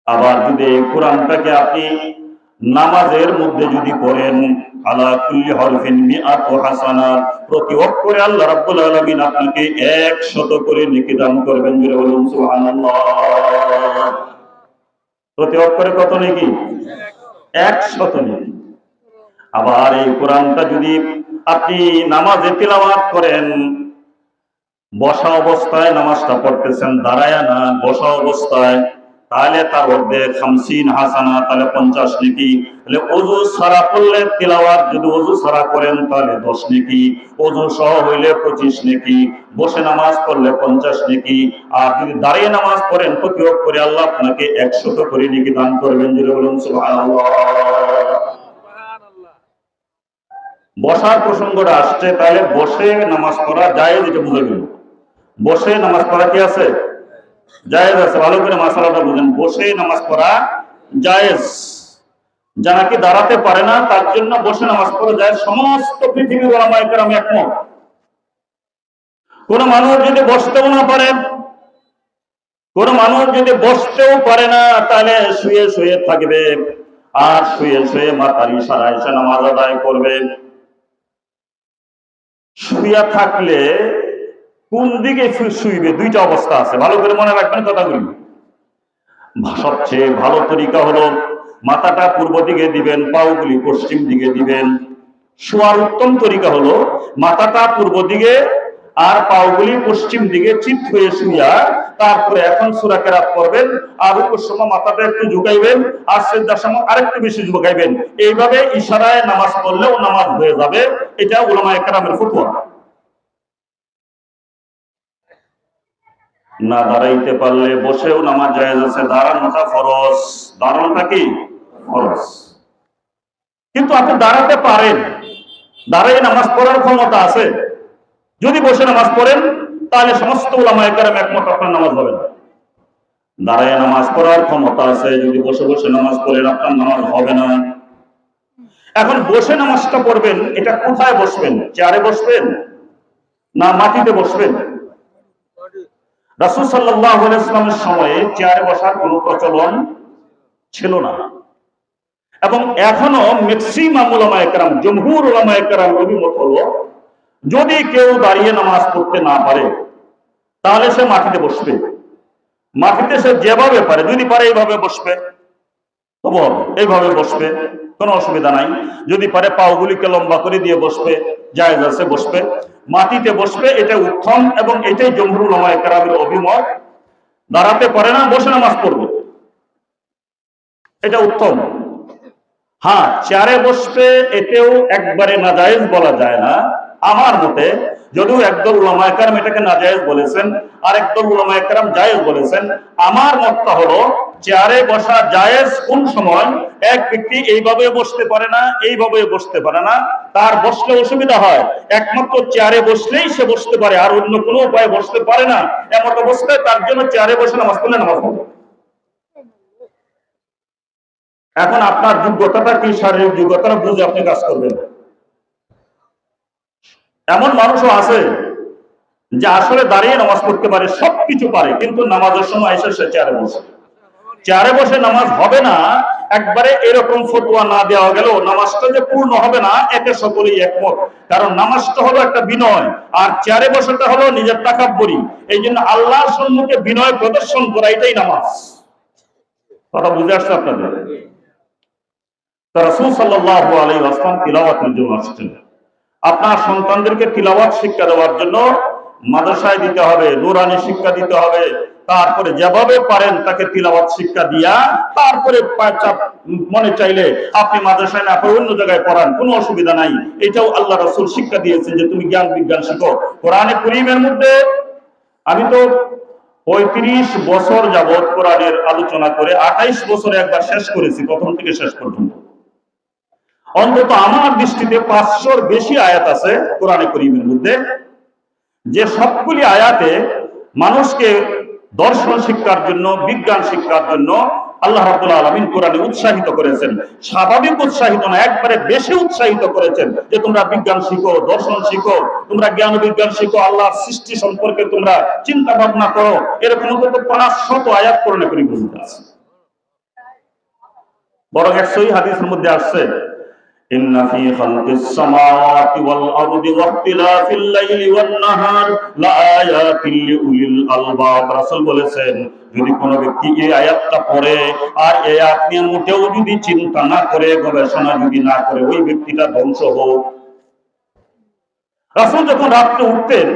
আবার যদি এই কোরআনটাকে আপনি নামাজের মধ্যে যদি পড়েন, আলা কুল্লি হরফিন মিআতু হাসানা, প্রতি অক্ষরে আল্লাহ রাব্বুল আলামিন আপনাকে 100 করে নেকি দান করবেন। জোরে বলুন সুবহানাল্লাহ। প্রতি অক্ষরে কত নেকি? 100 নেকি। আবার এই কোরআনটা যদি আপনি নামাজে তিলাওয়াত করেন, বসা অবস্থায় নামাজটা পড়তেছেন, দাঁড়ায়া না, বসা অবস্থায়, তাহলে তার মধ্যে 50 হাসানা, তাহলে 50 নেকি। তাহলে ওযু ছাড়া পড়লে তিলাওয়াত যদি ওযু ছাড়া করেন তাহলে 10 নেকি, ওযু সহ হইলে 25 নেকি, বসে নামাজ পড়লে 50 নেকি, আর যদি দাঁড়িয়ে নামাজ পড়েন প্রতি অক্ষরে আল্লাহ আপনাকে 100 করে নেকি দান করবেন। জোরে বলুন সুবহানাল্লাহ। বসার প্রসঙ্গটা আসছে, তাহলে বসে নামাজ পড়া জায়েজ, এটা বুঝে গেল। বসে নামাজ পড়া কি আছে? জায়েজ আছে। ভালো করে মাসালাটা বুঝেন, বসে নামাজ পড়া জায়েজ। যারা কি দাঁড়াতে পারে না তার জন্য বসে নামাজ পড়া জায়েজ। সমস্ত পৃথিবীর উলামায়ে কেরাম একমত। কোন মানুষ যদি বসতেও না পারে, কোন মানুষ যদি বসতেও পারে না, তাহলে শুয়ে শুয়ে থাকবে, আর শুয়ে শুয়ে মাথার ইশারায় সে নামাজ আদায় করবে। শুয়ে থাকলে কোন দিকে শুইবে? দুইটা অবস্থা আছে, ভালো করে মনে রাখবেন কথাগুলি। সবচেয়ে ভালো তরিকা হলো মাথাটা পূর্ব দিকে দিবেন, পাগুলি পশ্চিম দিকে দিবেন। শোয়ার উত্তম তরিকা হলো মাথাটা পূর্ব দিকে আর পাগুলি পশ্চিম দিকে চিত হয়ে শুইয়া, তারপরে এখন সূরা কেরাত পড়বেন, আর রুকুর সময় মাথাটা একটু ঝুঁকাইবেন, আর সিজদার সময় আরেকটু বেশি ঝুঁকাইবেন। এইভাবে ইশারায় নামাজ পড়লেও নামাজ হয়ে যাবে। এটা উলামায়ে কেরামের ফতোয়া। না দাঁড়াইতে পারলে বসেও নামাজ জায়েজ আছে, দাঁড়ানোটা ফরজ। দাঁড়ানোটা কি? ফরজ। কিন্তু আপনি দাঁড়াতে পারেন, দাঁড়িয়ে নামাজ পড়ার ক্ষমতা আছে, যদি বসে নামাজ পড়েন তাহলে সমস্ত উলামায়ে কেরাম একমত, আপনার নামাজ হবে না। দাঁড়িয়ে নামাজ পড়ার ক্ষমতা আছে, যদি বসে বসে নামাজ পড়েন আপনার নামাজ হবে না। এখন বসে নামাজটা পড়বেন, এটা কোথায় বসবেন? চেয়ারে বসবেন না মাটিতে বসবেন? রাসূল সাল্লাল্লাহু আলাইহি ওয়াসাল্লামের সময়ে চেয়ারে বসার কোনো প্রচলন ছিল না, এবং এখনো ম্যাক্সিমাম উলামায়ে কেরাম, জমহুর উলামায়ে কেরাম অভিমত হলো যদি কেউ দাঁড়িয়ে নামাজ পড়তে না পারে তাহলে সে মাটিতে বসবে। মাটিতে সে যেভাবে পারে, যদি পারে এইভাবে বসবে, তবে এইভাবে বসবে, কোনো অসুবিধা নাই। যদি পারে পাগুলিকে লম্বা করে দিয়ে বসবে, জায়েজ আছে, বসবে। মাটিতে বসবে, এটা উত্তম, এবং এটাই জমহুর উলামায়ে কেরামের অভিমত। দাঁড়াতে পারে না, বসে নামাজ পড়বে, এটা উত্তম। হ্যাঁ, চেয়ারে বসবে, এতেও একবারে নাজায়েজ বলা যায় না, আমার মতে, যদিও একদল উলামায়ে কেরাম এটাকে নাজায়েজ বলেছেন আর একদল উলামায়ে কেরাম জায়েজ বলেছেন, আমার মতটা হলো চেয়ারে বসা জায়েজ কোন সময় এক ব্যক্তি এইভাবে বসতে পারে না, এইভাবে বসতে পারে না, তার বসলে অসুবিধা হয়, একমাত্র চেয়ারে বসলেই সে বসতে পারে আর অন্য কোনো উপায়ে বসতে পারে না, এমন অবস্থায় তার জন্য চেয়ারে বসে নামাজ পড়লে নামাজ হবে। এখন আপনার যোগ্যতাটা কি, শারীরিক যোগ্যতাটা বুঝে আপনি কাজ করবেন। এমন মানুষও আছে যে আসলে দাঁড়িয়ে নামাজ পড়তে পারে, সবকিছু পারে, কিন্তু নামাজের সময় এসে সে চেয়ারে বসে। চেয়ারে বসে নামাজ হবে না, একবারে এরকম ফতোয়া না দেওয়া গেল নামাজটা যে পূর্ণ হবে না, এতে সকলেই একমত। কারণ নামাজটা হলো একটা বিনয়, আর চেয়ারে বসাটা হলো নিজের তাকাব্বুরি। এই জন্য আল্লাহর সম্মুখে বিনয় প্রদর্শন করা, এটাই নামাজ। কথা বুঝে আসছে আপনাদের? রাসূল সাল্লাল্লাহু আলাইহি ওয়াসাল্লাম তিলাওয়াতের জন্য আসছেন। আপনার সন্তানদেরকে তিলাওয়াত শিক্ষা দেওয়ার জন্য মাদ্রাসায় দিতে হবে, নুরানি শিক্ষা দিতে হবে। তারপরে যেভাবে পারেন তাকে তিলাওয়াত শিক্ষা দিয়া, তারপরে মনে চাইলে আপনি মাদ্রাসায় না পড়ে অন্য জায়গায় পড়ান, কোনো অসুবিধা নাই। এটাও আল্লাহ রাসূল শিক্ষা দিয়েছেন যে তুমি জ্ঞান বিজ্ঞান শিখো। কোরআনে কারীমের মধ্যে আমি তো ৩৫ বছর যাবত কোরআনের আলোচনা করে ২৮ বছরে একবার শেষ করেছি, প্রথম থেকে শেষ পর্যন্ত। অন্তত আমার দৃষ্টিতে ৫০০-র বেশি আয়াত আছে কোরআনে কারীমের মধ্যে, যে সবগুলি আয়াতে মানুষকে দর্শন শিক্ষার জন্য, বিজ্ঞান শিক্ষার জন্য আল্লাহ রাব্বুল আলামিন কোরআনে উৎসাহিত করেছেন। স্বাভাবিক উৎসাহিত না, একবারে বেশি উৎসাহিত করেছেন যে তোমরা বিজ্ঞান শিখো, দর্শন শিখো, তোমরা জ্ঞান বিজ্ঞান শিখো, আল্লাহর সৃষ্টি সম্পর্কে তোমরা চিন্তা ভাবনা করো। এরকম অন্তত ৫০০ আয়াত কোরআনে কারীমের মধ্যে আছে। বরং এক সহিহ হাদিসের মধ্যে আসছে, ইন্না ফি খালকিস সামাওয়াতি ওয়াল আরদি ওয়াখতিলাফিল লাইলি ওয়ান নাহার লাআয়াতিল লিউলিল আলবাব। রাসূল বলেছেন, যদি কোনো ব্যক্তি এই আয়াতটা পড়ে আর এই আয়াত নিয়ে মোটেও যদি চিন্তা না করে, গবেষণা যদি না করে, ওই ব্যক্তিটা ধ্বংস হোক। রাসূল যখন রাত্রে উঠতেন,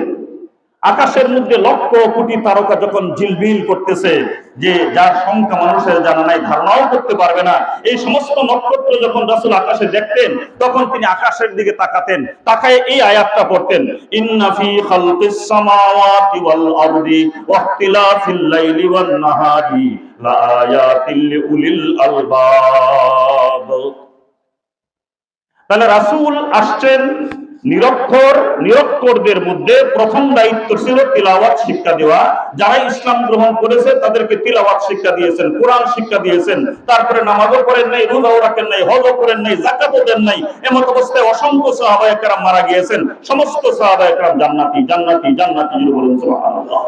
আকাশের মধ্যে লক্ষ কোটি তারকা যখন ঝিলমিল করতেছে, যে যার সংখ্যা মানুষের জানা নাই, ধারণাও করতে পারবে না, এই সমস্ত নক্ষত্র যখন রাসূল আকাশে দেখতেন, তখন তিনি আকাশের দিকে তাকাতেন, তাকায় এই আয়াতটা পড়তেন, ইন্না ফি খালকিস সামাওয়াতি ওয়াল আরদি ওয়াখতিলাফিল লাইলি ওয়ান নাহারি লাআয়াতিল লিউলিল আলবাব। তাহলে রাসূল আসছেন, নিরক্ষরদের মধ্যে প্রথম দায়িত্ব ছিল তিলাওয়াত শিক্ষা দেওয়া। যারা ইসলাম গ্রহণ করেছে তাদেরকে তিলাওয়াত শিক্ষা দিয়েছেন, কোরআন শিক্ষা দিয়েছেন। তারপরে নামাজও করেন নাই, রোজাও রাখেন নাই, হজও করেন নাই, যাকাতও দেন নাই। এমন অবস্থায় অসংখ্য সাহাবায়ে কেরাম মারা গিয়েছেন। সমস্ত সাহাবায়ে কেরাম জান্নাতি জান্নাতি জান্নাতি বলুন সুবহানাল্লাহ।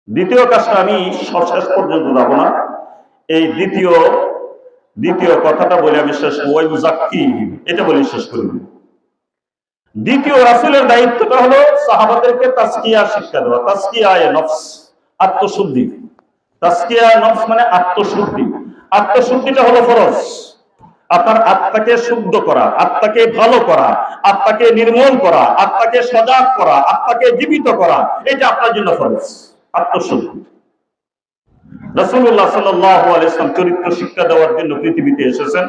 দ্বিতীয় কাজটা আমি শেষ পর্যন্ত যাব না, এই দ্বিতীয় কথাটা বলে আমি শেষ করব, এটা বলে শেষ করব। দ্বিতীয় রাসূলের দায়িত্বটা হলো সাহাবাদেরকে তাজকিয়া শিক্ষা দেওয়া, তাজকিয়ায়ে নফস, আত্মশুদ্ধি। তাজকিয়া নফস মানে আত্মশুদ্ধি। আত্মশুদ্ধিটা হলো ফরজ। আপনার আত্মাকে শুদ্ধ করা, আত্মাকে ভালো করা, আত্মাকে নির্মল করা, আত্মাকে সজাগ করা, আত্মাকে জীবিত করা, এটা আপনার জন্য ফরজ, আত্মশুদ্ধি। রাসূলুল্লাহ সাল্লাল্লাহু আলাইহি ওয়াসাল্লাম চরিত্র শিক্ষা দেওয়ার জন্য পৃথিবীতে এসেছেন।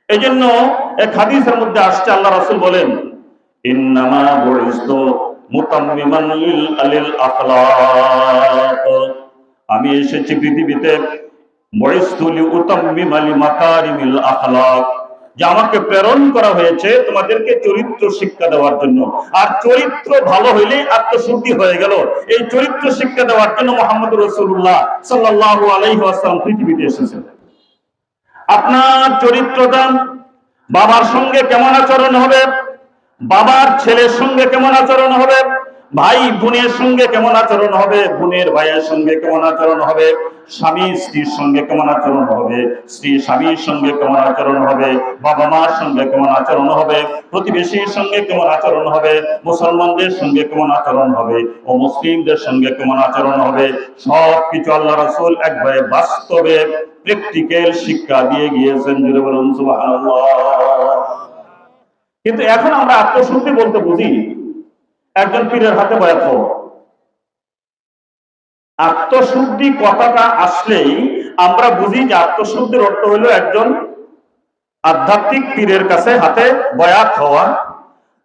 এজন্য এক হাদিসের মধ্যে আসছে, আল্লাহ রাসূল বলেন, ইন্নামা বুইস্তু মুতাম্মিমান লিল আখলাক। আমি এসেছি পৃথিবীতে বুইস্তু লিউতাম্মিমা লিমাকারিমিল আখলাক, যে আমাকে প্রেরণ করা হয়েছে তোমাদেরকে চরিত্র শিক্ষা দেওয়ার জন্য। আর চরিত্র ভালো হইলে আত্মশুদ্ধি হয়ে গেল। এই চরিত্র শিক্ষা দেওয়ার জন্য মুহাম্মদুর রাসূলুল্লাহ সাল্লাল্লাহু আলাইহি ওয়াসাল্লাম পৃথিবীতে এসেছেন। আপনার চরিত্রটা, বাবার সঙ্গে কেমন আচরণ হবে, বাবার ছেলের সঙ্গে কেমন আচরণ হবে, ভাই বোনের সঙ্গে কেমন আচরণ হবে, বোনের ভাইয়ের সঙ্গে কেমন আচরণ হবে, স্বামী স্ত্রীর সঙ্গে কেমন আচরণ হবে, স্ত্রী স্বামীর সঙ্গে কেমন আচরণ হবে, বাবা মার সঙ্গে কেমন আচরণ হবে, প্রতিবেশীর সঙ্গে কেমন আচরণ হবে, মুসলমানদের সঙ্গে কেমন আচরণ হবে, ও মুসলিমদের সঙ্গে কেমন আচরণ হবে, সবকিছু আল্লাহ রাসূল একবারে বাস্তবে প্র্যাকটিক্যাল শিক্ষা দিয়ে গিয়েছেন। জুড়ে বলুন সুবহানাল্লাহ। কিন্তু এখন আমরা আত্মশুদ্ধি বলতে বুঝি একজন পীরের হাতে বয়াত হওয়া। আত্মশুদ্ধি কথাটা আসলেই আমরা বুঝি যে আত্মশুদ্ধির অর্থ হলো একজন আধ্যাত্মিক পীরের কাছে হাতে বয়াত হওয়া,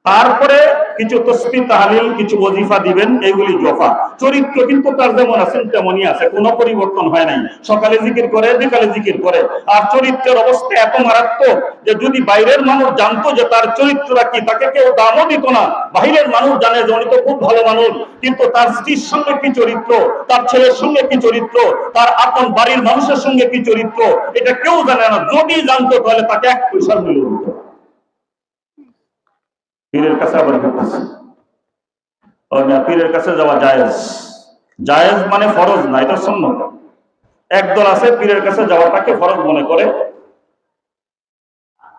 তারপরে কিছু তসবিহ তাহলিল, কিছু ওজিফা দিবেন, এগুলি জফা। চরিত্র কিন্তু তার যেমন আছেন তেমনই আছে, কোনো পরিবর্তন হয় নাই। সকালে জিকির করে, বিকালে জিকির করে। আর চরিত্রের অবস্থা এত মারাত্মক যে যদি বাইরের মানুষ জানতো যে তার চরিত্রটা কি, তাকে কেউ দামও দিত না। বাইরের মানুষ জানে যে উনি তো খুব ভালো মানুষ, কিন্তু তার স্ত্রীর সঙ্গে কি চরিত্র, তার ছেলের সঙ্গে কি চরিত্র, তার আপন বাড়ির মানুষের সঙ্গে কি চরিত্র, এটা কেউ জানে না। যদি জানতো তাহলে তাকে এক পয়সার মূল্য দিত। পীরের কাছে আবার ঘুরতেছে, পীরের কাছে যাওয়া জায়েজ। জায়েজ মানে ফরজ না, এটা সুন্নাত। একদল আছে পীরের কাছে যাওয়াটাকে ফরজ মনে করে।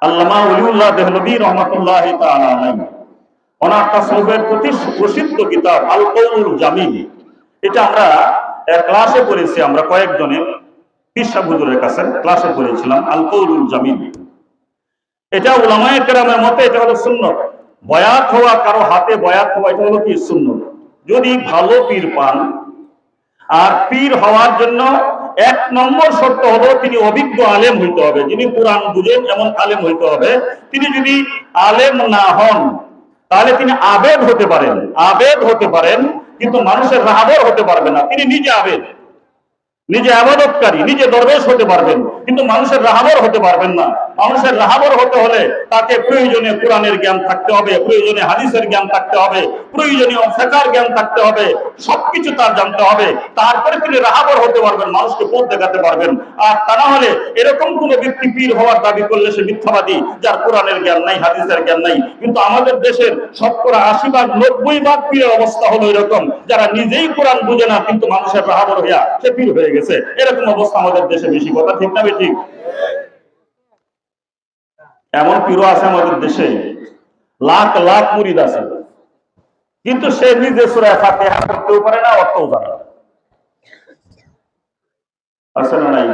আল্লামা ওলিউল্লাহ দেহলভী রহমাতুল্লাহি তাআলা আলাইহি, ওনার তাসawwুফের প্রসিদ্ধ কিতাব আল কওলুল জামিল, এটা আমরা ক্লাসে পড়েছি, আমরা কয়েকজনে পীর সাহেব হুজুরের কাছে ক্লাসে পড়েছিলাম আল কওলুল জামিল। এটা উলামায়ে কেরামের মতে এটা হলো সুন্নাত। বয়াত হওয়া, কারো হাতে বয়াত হওয়া, এটা হলো কি সুন্নাত। যদি ভালো পীর পান, আর পীর হওয়ার জন্য এক নম্বর শর্ত হলো তিনি অভিজ্ঞ আলেম হইতে হবে, যিনি কোরআন বুঝেন এমন আলেম হইতে হবে। তিনি যদি আলেম না হন তাহলে তিনি আবেদ হতে পারেন, আবেদ হতে পারেন, কিন্তু মানুষের রাহাবর হতে পারবে না। তিনি নিজে আবেদ, নিজে আবাদতকারী, নিজে দরবেশ হতে পারবেন, কিন্তু মানুষের রাহাবর হতে পারবেন না। মানুষের রাহাবর হতে হলে তাকে প্রয়োজনে কোরআনের জ্ঞান থাকতে হবে, প্রয়োজনে হাদিসের জ্ঞান থাকতে হবে, প্রয়োজনীয় ফিকহের জ্ঞান থাকতে হবে, সবকিছু তার জানতে হবে। তারপরে তিনি রাহাবর হতে পারবেন, মানুষকে পথ দেখাতে পারবেন। আর তা না হলে এরকম কোন ব্যক্তি পীর হওয়ার দাবি করলে সে মিথ্যাবাদী, যার কোরআনের জ্ঞান নাই, হাদিসের জ্ঞান নাই। কিন্তু আমাদের দেশের 70-80-90% পীরের অবস্থা হলো এরকম, যারা নিজেই কোরআন বুঝে না কিন্তু মানুষের রাহাবর হইয়া সে পীর হয়ে গেছে। এরকম অবস্থা আমাদের দেশে বেশি। কথা ঠিক না বেঠিক? এমন পীরও আছে আমাদের দেশে, লাখ লাখ মুরিদ আছে, কিন্তু সে নিজে সূরা ফাতিহা পড়তেও পারে না, অর্থও জানে না। আছে না নাই?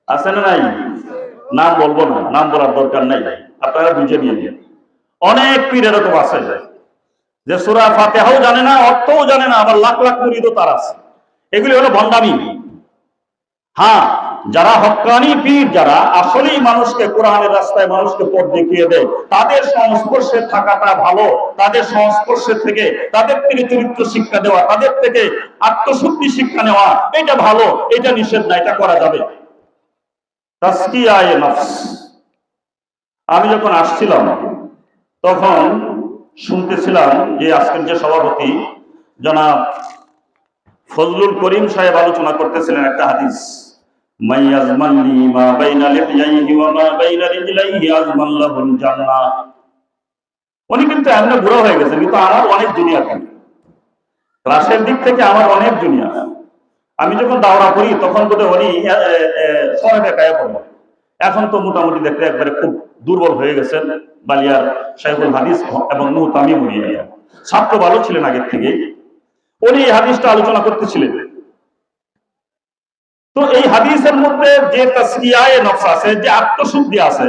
আছে না নাই? নাম বলবো না, নাম বলার দরকার নাই, আপনারা বুঝে নিয়ে। অনেক পীর এরকম আছে যে সূরা ফাতিহাও জানে না, অর্থও জানে না, আবার লাখ লাখ মুরিদও তার আছে। এগুলি হলো ভণ্ডামি। হ্যাঁ, যারা হক্কানি পীর, যারা আসলেই মানুষকে কোরআনের রাস্তায় মানুষকে পথ দেখিয়ে দেয়, তাদের সংস্পর্শে থাকাটা ভালো। তাদের সংস্পর্শে থেকে তাদের থেকে চরিত্র শিক্ষা দেওয়া, তাদের থেকে আত্মশুদ্ধি শিক্ষা নেওয়া, এটা ভালো, এটা নিষেধ না, এটা করা যাবে। তাজকিয়ায়ে নফস। আমি যখন আসছিলাম তখন শুনতেছিলাম যে আজকের যে সভাপতি জনাব ফজলুল করিম সাহেব আলোচনা করতেছিলেন একটা হাদিস, মাইয়াজমাননি মা বাইনা লিহইহি ওয়া মা বাইনা রিজলাইহি আজমান লাহুল জান্নাহ। উনি কিন্তু এমনি বুড়ো হয়ে গেছেন, কিন্তু আমার অনেক দুনিয়া থাকে, ক্লাসের দিক থেকে আমার অনেক দুনিয়া। আমি যখন দাওরা করি তখন বোধহয় উনি ছয় বেকায় পড়ে। এখন তো মোটামুটি দেখতে একবারে খুব দুর্বল হয়ে গেছেন। বালিয়ার শাইখুল হাদিস এবং মুহতামিম উনি, ছাত্র ভালো ছিলেন আগের থেকে। উনি এই হাদিসটা আলোচনা করতেছিলেন। তো এই হাদিসের মধ্যে যে তাজকিয়ায়ে নফস আছে, যে আত্মশুদ্ধি আছে,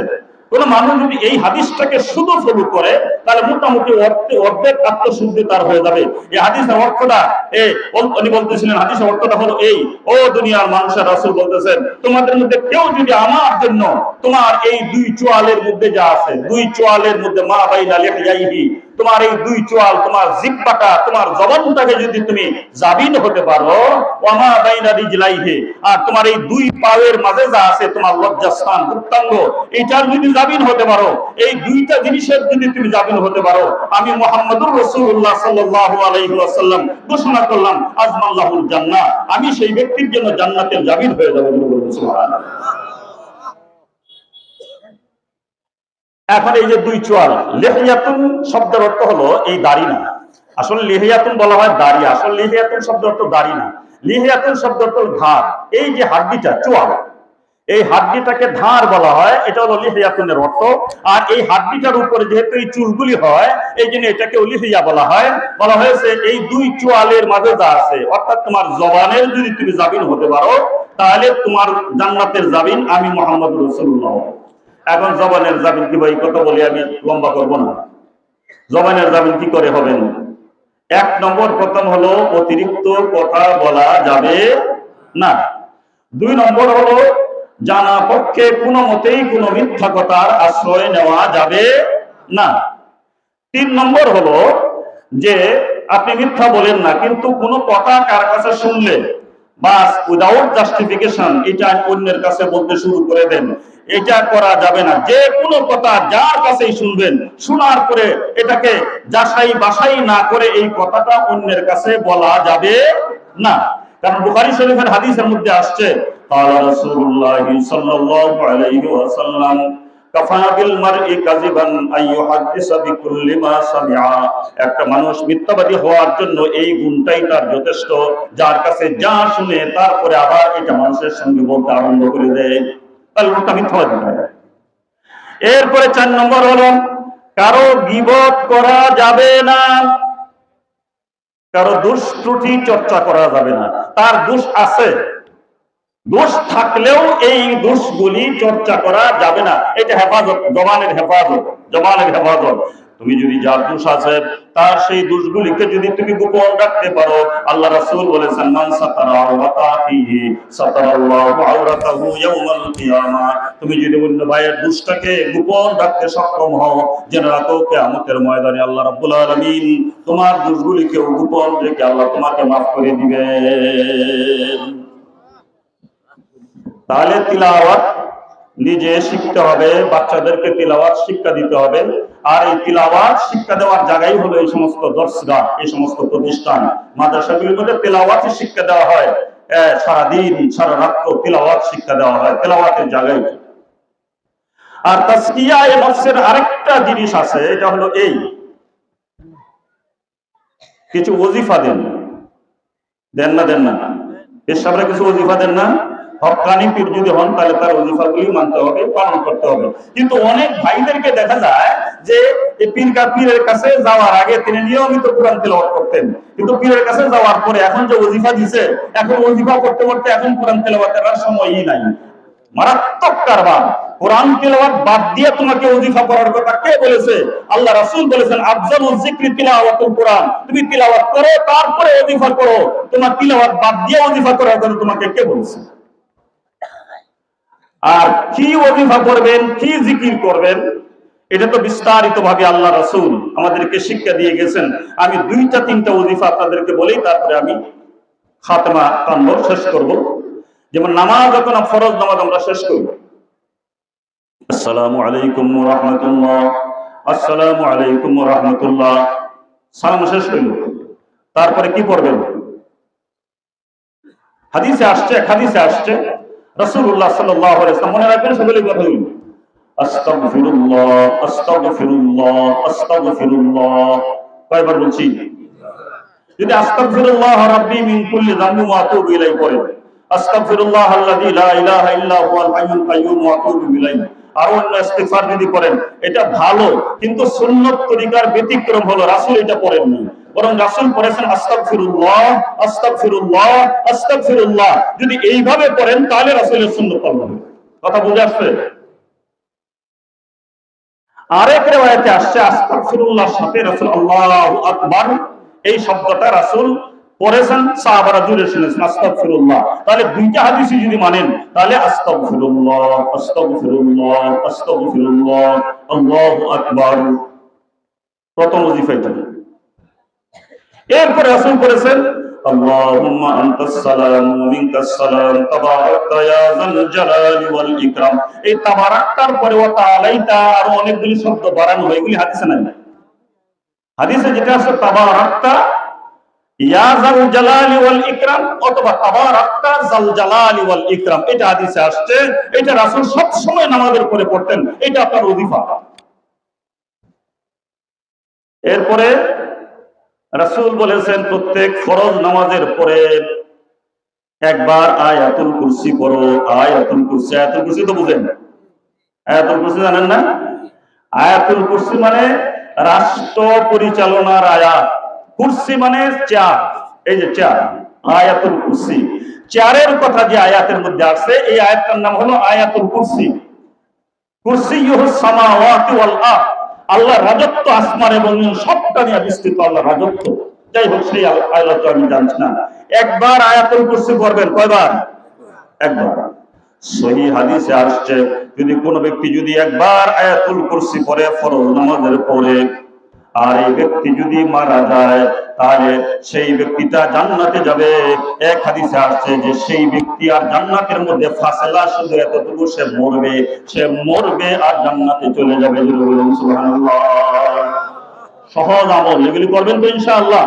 কোন মানুষ যদি এই হাদিসটাকে শুধু ফলো করে তাহলে মোটামুটি অর্ধেক আত্মশুদ্ধি তার হয়ে যাবে। এই হাদিসের অর্থটা উনি বলতেছিলেন, হাদিসের অর্থটা হলো এই: ও দুনিয়ার মানুষের, রাসূল বলতেছেন, তোমাদের মধ্যে কেউ যদি আমার জন্য তোমার এই দুই চোয়ালের মধ্যে যা আছে, দুই চোয়ালের মধ্যে মা বাইনা লিহইহি, তোমার এই দুই চোয়াল, তোমার জিহ্বাটা, তোমার জবানটাকে যদি তুমি জাবিন হতে পারো, ওয়া মা বাইনা রিজলাইহি, আর তোমার এই দুই পায়ের মাঝে যা আছে তোমার লজ্জাস্থান, গুপ্তাঙ্গ, এটার যদি জাবিন হতে পারো, এই দুইটা জিনিসের যদি তুমি জাবিন হতে পারো, আমি মুহাম্মদুর রাসূলুল্লাহ সাল্লাল্লাহু আলাইহি ওয়াসাল্লাম ঘোষণা করলাম আজমাল্লাহুল জান্নাহ, আমি সেই ব্যক্তির জন্য জান্নাতের জাবিন হয়ে যাব। সুবহানাল্লাহ। এখন এই যে দুই চোয়াল, লিহিয়াতুন শব্দের অর্থ হলো এই দাড়ি না। আসলে লিহিয়াতুন বলা হয় দাড়ি, আসলে লিহিয়াতুন শব্দের অর্থ দাড়ি না। লিহিয়াতুন শব্দের অর্থ ঘাড়। এই যে হাড্ডিটা চোয়াল, এই হাড্ডিটাকে ধার বলা হয়, এটা হলো লিহিয়াতুনের অর্থ। আর এই হাড্ডিটার উপরে যেহেতু এই চুলগুলি হয়, এই জন্য এটাকে লিহিয়া বলা হয়। বলা হয়েছে এই দুই চোয়ালের মাঝে যা আছে, অর্থাৎ তোমার জবানের যদি তুমি জাবিন হতে পারো তাহলে তোমার জান্নাতের জাবিন আমি মুহাম্মদুর রাসূলুল্লাহ। এখন জবানের জামিন কি ভাই, কথা বলে আমি লম্বা করব না। জবানের জামিন কি করে হবেন? এক নম্বর, প্রথম হলো অতিরিক্ত কথা বলা যাবে না। দুই নম্বর হলো জানা পক্ষে কোনো মতেই কোনো মিথ্যা কথার আশ্রয় নেওয়া যাবে না। 3 নম্বর হলো যে আপনি মিথ্যা বলেন না, কিন্তু কোনো কথা কার কাছে শুনলে বাস উইদাউট জাস্টিফিকেশন এটা অন্যের কাছে বলতে শুরু করে দেন, এটা করা যাবে না। যে কোনো কথা যার কাছেই শুনবেন, শোনার পরে এটাকে যাচাই বাছাই না করে এই কথাটা অন্যের কাছে বলা যাবে না। কারণ বুখারী শরীফের হাদিসের মধ্যে আসছে, قال رسول الله صلى الله عليه وسلم কাফা বিল মারই কাযিবান আইয়ুহাদ্দিসা বিকুল্লি মা সামিআ। একটা মানুষ মিথ্যাবাদী হওয়ার জন্য এই গুণটাই তার যথেষ্ট, যার কাছে যা শুনে তারপরে আবার এটা মানুষের সঙ্গে বলতে আরম্ভ করে দেয়, তাহলে ওটা মিথ্যাবাদী হয়। এরপরে 4 নম্বর হলো কারো গীবত করা যাবে না, কারো দোষ ত্রুটি চর্চা করা যাবে না। তার দোষ আছে, দোষ থাকলেও এই দোষগুলি চর্চা করা যাবে না। এটা হেফাজত, জবানের হেফাজত, জবানের হেফাজত। তুমি যদি যার দোষ আছে তার সেই দোষগুলিকে যদি তুমি গোপন রাখতে পারো, আল্লাহ রাসূল বলেছেন মান সাতারা আওরাতাহি সাতারাল্লাহু আওরাতাহু ইয়াউমাল কিয়ামাহ। তুমি যদি অন্য ভাইয়ের দোষটাকে গোপন রাখতে সক্ষম হও, জেনে রাখো কিয়ামতের ময়দানে আল্লাহ রাব্বুল আলামিন তোমার দোষগুলিকে গোপন রেখে আল্লাহ তোমাকে মাফ করে দিবেন। তাহলে তিলাওয়াত নিজে শিখতে হবে, বাচ্চাদেরকে তিলাওয়াত শিক্ষা দিতে হবে। আর এই তিলাওয়াত শিক্ষা দেওয়ার জায়গাই হলো এই সমস্ত দর্শগাহ, এই সমস্ত প্রতিষ্ঠান। মাদ্রাসাগুলির মধ্যে তিলাওয়াত শিক্ষা দেওয়া হয়, সারাদিন সারা রাত্র তিলাওয়াত শিক্ষা দেওয়া হয়, তিলাওয়াতের জায়গায়। আর তাজকিয়ায়ে নফসের আরেকটা জিনিস আছে, এটা হলো এই কিছু ওজিফা দেন না এর সামনে কিছু ওজিফা দেন না। হক্কানি পীর যদি হন তাহলে তার ওজিফাগুলি মানতে হবে, পালন করতে হবে। কিন্তু অনেক ভাইদেরকে দেখা যায় যে পীরের কাছে যাওয়ার আগে তিনি নিয়মিত কোরআন তেলাওয়াত করতেন, কিন্তু পীরের কাছে যাওয়ার পরে এখন যে ওজিফা দিছে, এখন ওজিফা করতে করতে এখন কোরআন তেলাওয়াতের আর সময়ই নাই। মারাত্মক কারবার। কোরআন তেলাওয়াত বাদ দিয়ে তোমাকে ওজিফা করার কথা কে বলেছে? আল্লাহ রাসূল বলেছেন আফজালুজ যিকরি তিলাওয়াতুল কোরআন। তুমি তিলাওয়াত করো তারপরে ওজিফা করো, তোমার তিলাওয়াত বাদ দিয়ে ওজিফা করার কথা তোমাকে কে বলেছে? আর কি ওজিফা করবেন, কি জিকির করবেন, এটা তো বিস্তারিত ভাবে আল্লাহ রাসূল আমাদেরকে শিক্ষা দিয়ে গেছেন। আমি 2-3টা ওজিফা আপনাদেরকে বলেই তারপরে আমি খাতমা টানব, শেষ করব। যেমন নামাজ, যখন ফরজ নামাজ আমরা শেষ করব, আসসালামু আলাইকুম ওয়া রাহমাতুল্লাহ, আসসালামু আলাইকুম ওয়া রাহমাতুল্লাহ, সালাম শেষ করব। তারপরে কি পড়বেন? হাদিসে আসছে রাসূলুল্লাহ সাল্লাল্লাহু আলাইহি ওয়াসাল্লাম, মনে রাখবেন সকলে কথা বলুন, আস্তাগফিরুল্লাহ আস্তাগফিরুল্লাহ আস্তাগফিরুল্লাহ। কয়বার বলছি? যদি আস্তাগফিরুল্লাহ রাব্বি মিন কুল্লি যামবি ওয়া আতুবু ইলাইহি পড়েন, আস্তাগফিরুল্লাহ আল্লাযী লা ইলাহা ইল্লা হুয়াল হাইয়ুল কাইয়্যুম ওয়া আতুবু ইলাইহি, আর অন্য ইস্তিগফার যদি পড়েন এটা ভালো, কিন্তু সুন্নাত তরিকার ব্যতিক্রম হলো রাসূল এটা পড়েন না, বরং রাসূল পড়েছেন আস্তাগফিরুল্লাহ আস্তাগফিরুল্লাহ আস্তাগফিরুল্লাহ। যদি এইভাবে পড়েন তাহলে রাসূলের সুন্নাত পালন হবে। কথা বুঝে আসছে? আরেক রিওয়ায়াতে আসছে আস্তাগফিরুল্লাহর সাথে রাসূল আল্লাহু আকবার এই শব্দটা রাসূল পড়েছেন, সাহাবারা জুড়ে শুনেছেন আস্তাগফিরুল্লাহ। তাহলে 2টা হাদিসই যদি মানেন তাহলে আস্তাগফিরুল্লাহ আস্তাগফিরুল্লাহ আস্তাগফিরুল্লাহ আল্লাহু আকবার প্রথম ওজিফা এটা। এরপরে রাসূল করেছেন আল্লাহুম্মা আনতাস সালাম ওয়া মিনকাস সালাম তাবারাকতা ইয়া যাল জালালি ওয়াল ইকরাম। এই তাবারাকতার পরে ওয়া তাআলাইতা আর অনেকগুলি শব্দ বাড়ানো হয়, এগুলি হাদিসে নাই। হাদিসে যেটা আছে তাবারাকতা ইয়া যাল জালালি ওয়াল ইকরাম অথবা তাবারাকতা যাল জালালি ওয়াল ইকরাম, এটা হাদিসে আসছে। এটা রাসূল সব সময় নামাজের পরে পড়তেন, এটা আপনার ওজিফা। এরপরে রাসূল বলেছেন প্রত্যেক ফরজ নামাজের পরে একবার আয়াতুল কুরসি পড়ো। আয়াতুল কুরসি তো বুঝেন? আয়াতুল কুরসি জানেন না? আয়াতুল কুরসি মানে রাষ্ট্র পরিচালনার আয়াত, কুরসি মানে চেয়ার, এই যে চেয়ার, আয়াতুল কুরসি। চেয়ারের কথা যে আয়াতের মধ্যে আছে এই আয়াতটার নাম হলো আয়াতুল কুরসি। কুরসিয়ুস সামাওয়াতি ওয়াল আরদ, আল্লাহর রাজত্ব আসমান এবং সবটা নিয়ে বিস্তৃত আল্লাহর রাজত্ব। যাই হোক, সেই আয়াত আমি জানছি না। একবার আয়াতুল কুরসি পড়বেন, কয়বার? একবার। সহিহ হাদিসে আসছে, যদি কোনো ব্যক্তি যদি একবার আয়াতুল কুরসি পড়ে ফরজ নামাজের পরে, আর এই ব্যক্তি যদি মারা যায়, তাহলে সেই ব্যক্তিটা জান্নাতে যাবে। এক হাদিসে আসছে যে সেই ব্যক্তি আর জান্নাতের মধ্যে ফাসলা শুধু এতটুকু, সে মরবে আর জান্নাতে চলে যাবে। সুবহানাল্লাহ। সহজ আমল, এগুলি করবেন তো ইনশাআল্লাহ।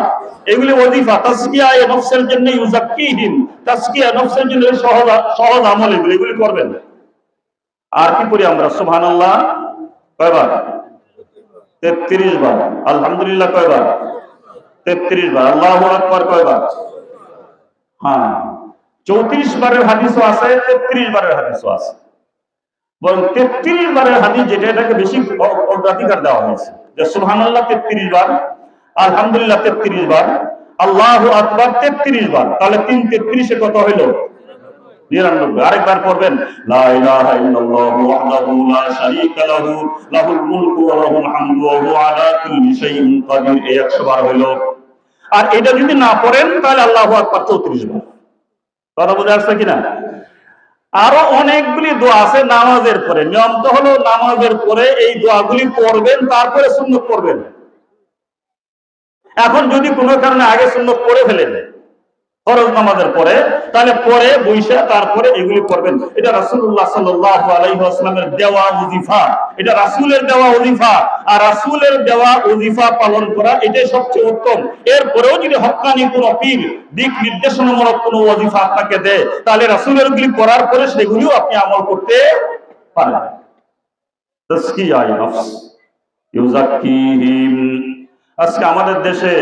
এগুলি ওয়াজিফা, তাসকিয়া নফসের জন্য, ইউজাক্কিহিম, তাসকিয়া নফসের জন্য সহজ সহজ আমল, এগুলি করবেন। আর কি করি আমরা? সুবহানাল্লাহ কয়বার? 33 বার। আলহামদুলিল্লাহ কয়বার? 33 বার। আল্লাহু আকবার কয়বার? হ্যাঁ, 34 বারের হাদিসও আছে, 33 বারের হাদিসও আছে। বরং 33 বারের হাদিস যেটা, এটাকে বেশি অগ্রাধিকার দেওয়া হয়েছে, যে সুবহানাল্লাহ 33 বার, আলহামদুলিল্লাহ 33 বার, আল্লাহু আকবার 33 বার। তাহলে 3 33 কত হইল? 99। আরেকবার পড়বেন, লা ইলাহা ইল্লাল্লাহু ওয়াহদাহু লা শারীকা লাহু, লাহুল মুলকু ওয়া লাহুল হামদু ওয়া হুয়া আলা কুল্লি শাইইন কাদির। 100 বার হইল। আর এটা যদি না পড়েন তাহলে আল্লাহু আকবার 34 বার। কথা বুঝা আসছে কিনা? আরো অনেকগুলি দোয়া আছে নামাজের পরে। নিয়ম তো হলো নামাজের পরে এই দোয়াগুলি পড়বেন, তারপরে সুন্নত পড়বেন। এখন যদি কোনো কারণে আগে সুন্নত পড়ে ফেলেন ফরজ নামাজের পরে, তাহলে পরে বৈশা তারপরে এগুলি করবেন। এটা রাসূলুল্লাহ সাল্লাল্লাহু আলাইহি ওয়াসাল্লামের দেওয়া ওজিফা, এটা রাসূলের দেওয়া ওজিফা। আর রাসূলের দেওয়া ওজিফা পালন করা এটাই সবচেয়ে উত্তম। এরপরেও যদি হক্কানি কোনো পীর দিক নির্দেশনামূলক কোনো ওজিফা আপনাকে দেয়, তাহলে রাসূলের গুলি করার পরে সেগুলিও আপনি আমল করতে পারেন। তাসকিয়ায়ে নফস, ইউজাক্কিহিম। আজকে আমাদের দেশে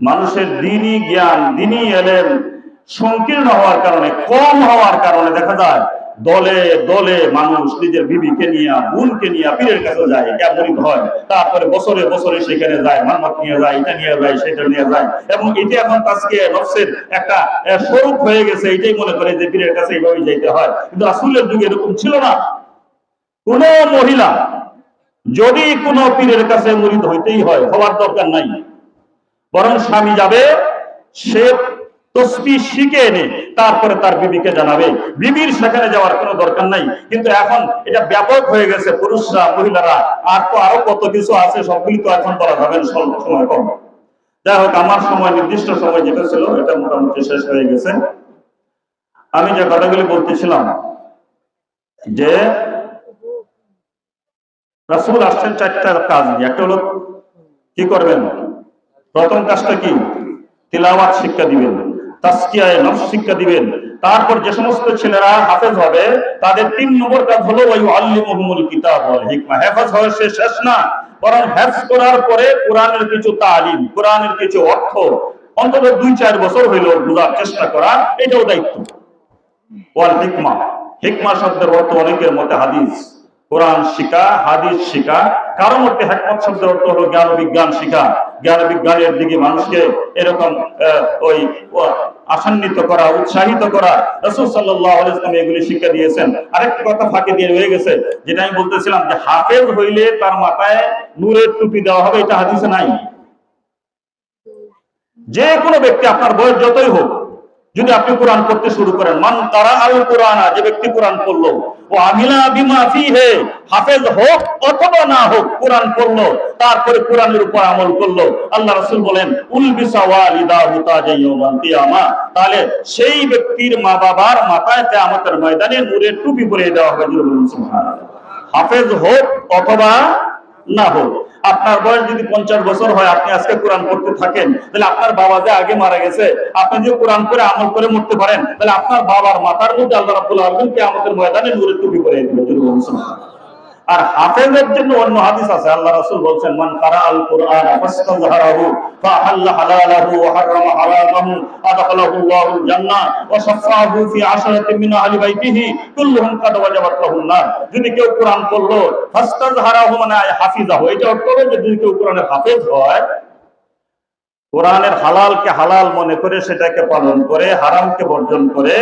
মানুষের দ্বীনি জ্ঞান, দ্বীনি ইলম সংকীর্ণ হওয়ার কারণে, কম হওয়ার কারণে দেখা যায় দলে দলে মানুষ নিজের বিবিকে নিয়ে, বোনকে নিয়ে পীরের কাছে যায়, মুরিদ হয়। তারপরে বছরে বছরে সেখানে যায়, মানমত নিয়ে যায়, এটা নিয়ে যায়, সেটা নিয়ে যায়। এবং এটা এখন তাসকিয়া নফসের একটা স্বরূপ হয়ে গেছে। এটাই মনে করে যে পীরের কাছে এইভাবে যাইতে হয়। কিন্তু রাসূলের যুগে এরকম ছিল না। কোন মহিলা যদি কোনো পীরের কাছে মুরিদ হইতেই হয়, হওয়ার দরকার নাই, বরং স্বামী যাবে, সে তসবিহ শিখে এনে তারপরে তার বিবিকে জানাবে। বিবির সেখানে যাওয়ার কোনো দরকার নাই। কিন্তু এখন এটা ব্যাপক হয়ে গেছে, পুরুষরা, মহিলারা, আর তো আরো কত কিছু আছে, সবগুলি তো এখন বলা যাবে না, স্বল্প সময় কম। যাই হোক, আমার সময়, নির্দিষ্ট সময় যেটা ছিল, এটা মোটামুটি শেষ হয়ে গেছে। আমি যে কথাগুলি বলতেছিলাম, যে রাসূল আসছেন 4টা কাজ নিয়ে। একটা হলো কি করবেন? প্রথম কাজটা কি? তিলাওয়াত শিক্ষা দিবেন, তাসকিয়ায়ে নফস শিক্ষা দিবেন। তারপর যে সমস্ত ছেলেরা হাফেজ হবে, তাদের 3 নম্বর কাজ হলো ওয়ায়ুআল্লিমুহুমুল কিতাব ওয়াল হিকমা। হেফাজ হওয়া শেষ না, বরং হেফজ করার পরে কোরআনের কিছু তালিম, কোরআনের কিছু অর্থ অন্তত 2-4 বছর হইল বোঝার চেষ্টা করা, এটাও দায়িত্ব। ওয়াল হিকমা, হিকমা শব্দের অর্থ অনেকের মতে হাদিস, কোরআন শিখা, হাদিস শিখা। কারণ মতে হিকমত শব্দের অর্থ হলো জ্ঞান বিজ্ঞান শিখা, জ্ঞান বিজ্ঞানের দিকে মানুষকে এরকম ওই আসান্বিত করা, উৎসাহিত করা। রাসূল সাল্লাল্লাহু আলাইহি ওয়াসাল্লাম এগুলি শিক্ষা দিয়েছেন। আরেকটা কথা ফাঁকি দিয়ে রয়ে গেছে, যেটা আমি বলতেছিলাম, যে হাফেজ হইলে তার মাথায় নূরের টুপি দেওয়া হবে, এটা হাদিসে নাই। যে কোনো ব্যক্তি, আপনার বয়স যতই হোক, যদি আপনি কোরআন পড়তে শুরু করেন, মান তারা আল কোরআনা, যে ব্যক্তি কোরআন পড়লো, ও আমিলা বিমা ফিহে, হাফেজ হোক অথবা না হোক, কোরআন পড়লো, তারপরে কোরআনের উপর আমল করলো, আল্লাহ রাসূল বলেন উলবিসা ওয়ালিদাহু তাজা ইয়াউমাল কিয়ামা, তাহলে সেই ব্যক্তির মা বাবার মাথায় কিয়ামতের ময়দানে নূরের টুপি পরিয়ে দেওয়া হবে। সুবহানাল্লাহ। হাফেজ হোক অথবা না হোক, আপনার বয়স যদি 50 বছর হয়, আপনি আজকে কোরআন পড়তে থাকেন, তাহলে আপনার বাবা যে আগে মারা গেছে, আপনি যদি কোরআন করে আমল করে মরতে পারেন, তাহলে আপনার বাবার মাথার মধ্যে আল্লাহ রাব্বুল আলামিন কিয়ামতের ময়দানে নূরের টুপি পরিয়ে দিবেন। আর হাফেজের জন্য অন্য হাদিস আছে, আল্লাহ রাসূল বলেন, মান কারাআল কুরআন ফাস্তাযহারাহু ফাহাল্লা হালালাহু ওয়া হারামা হারামাহু আদখালাহু আল্লাহুল জান্নাহ ওয়া শাফাআহু ফি আশরাতিন মিন আহলি বাইতিহি কুল্লুহুম কাদ ওয়াজাবাত লাহুন নার। যদি কেউ কোরআন পড়লো, ফাস্তাযহারাহু মানে হাফিজাহু, এটা অর্থ হলো যে যদি কেউ কোরআনের হাফেজ হয়, কোরআনের হালালকে হালাল মনে করে সেটাকে পালন করে, হারামকে বর্জন করে,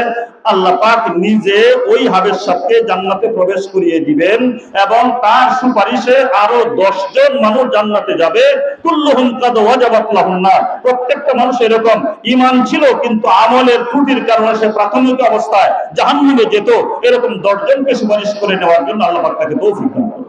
আল্লাহ পাক নিজে ওই হাবেশাকে জান্নাতে প্রবেশ করিয়ে দিবেন এবং তার সুপারিশে আরো 10 জন মানুষ জান্নাতে যাবে। কুল্লুহুম কাদ ওয়াজাবাত লাহুন নার। প্রত্যেকটা মানুষ এরকম ঈমান ছিল কিন্তু আমলের ত্রুটির কারণে সে প্রাথমিক অবস্থায় জাহান্নামে যেত। এরকম 10 জনকে সুপারিশ করে নেওয়ার জন্য আল্লাহ পাক তাকে তৌফিক দান করেন।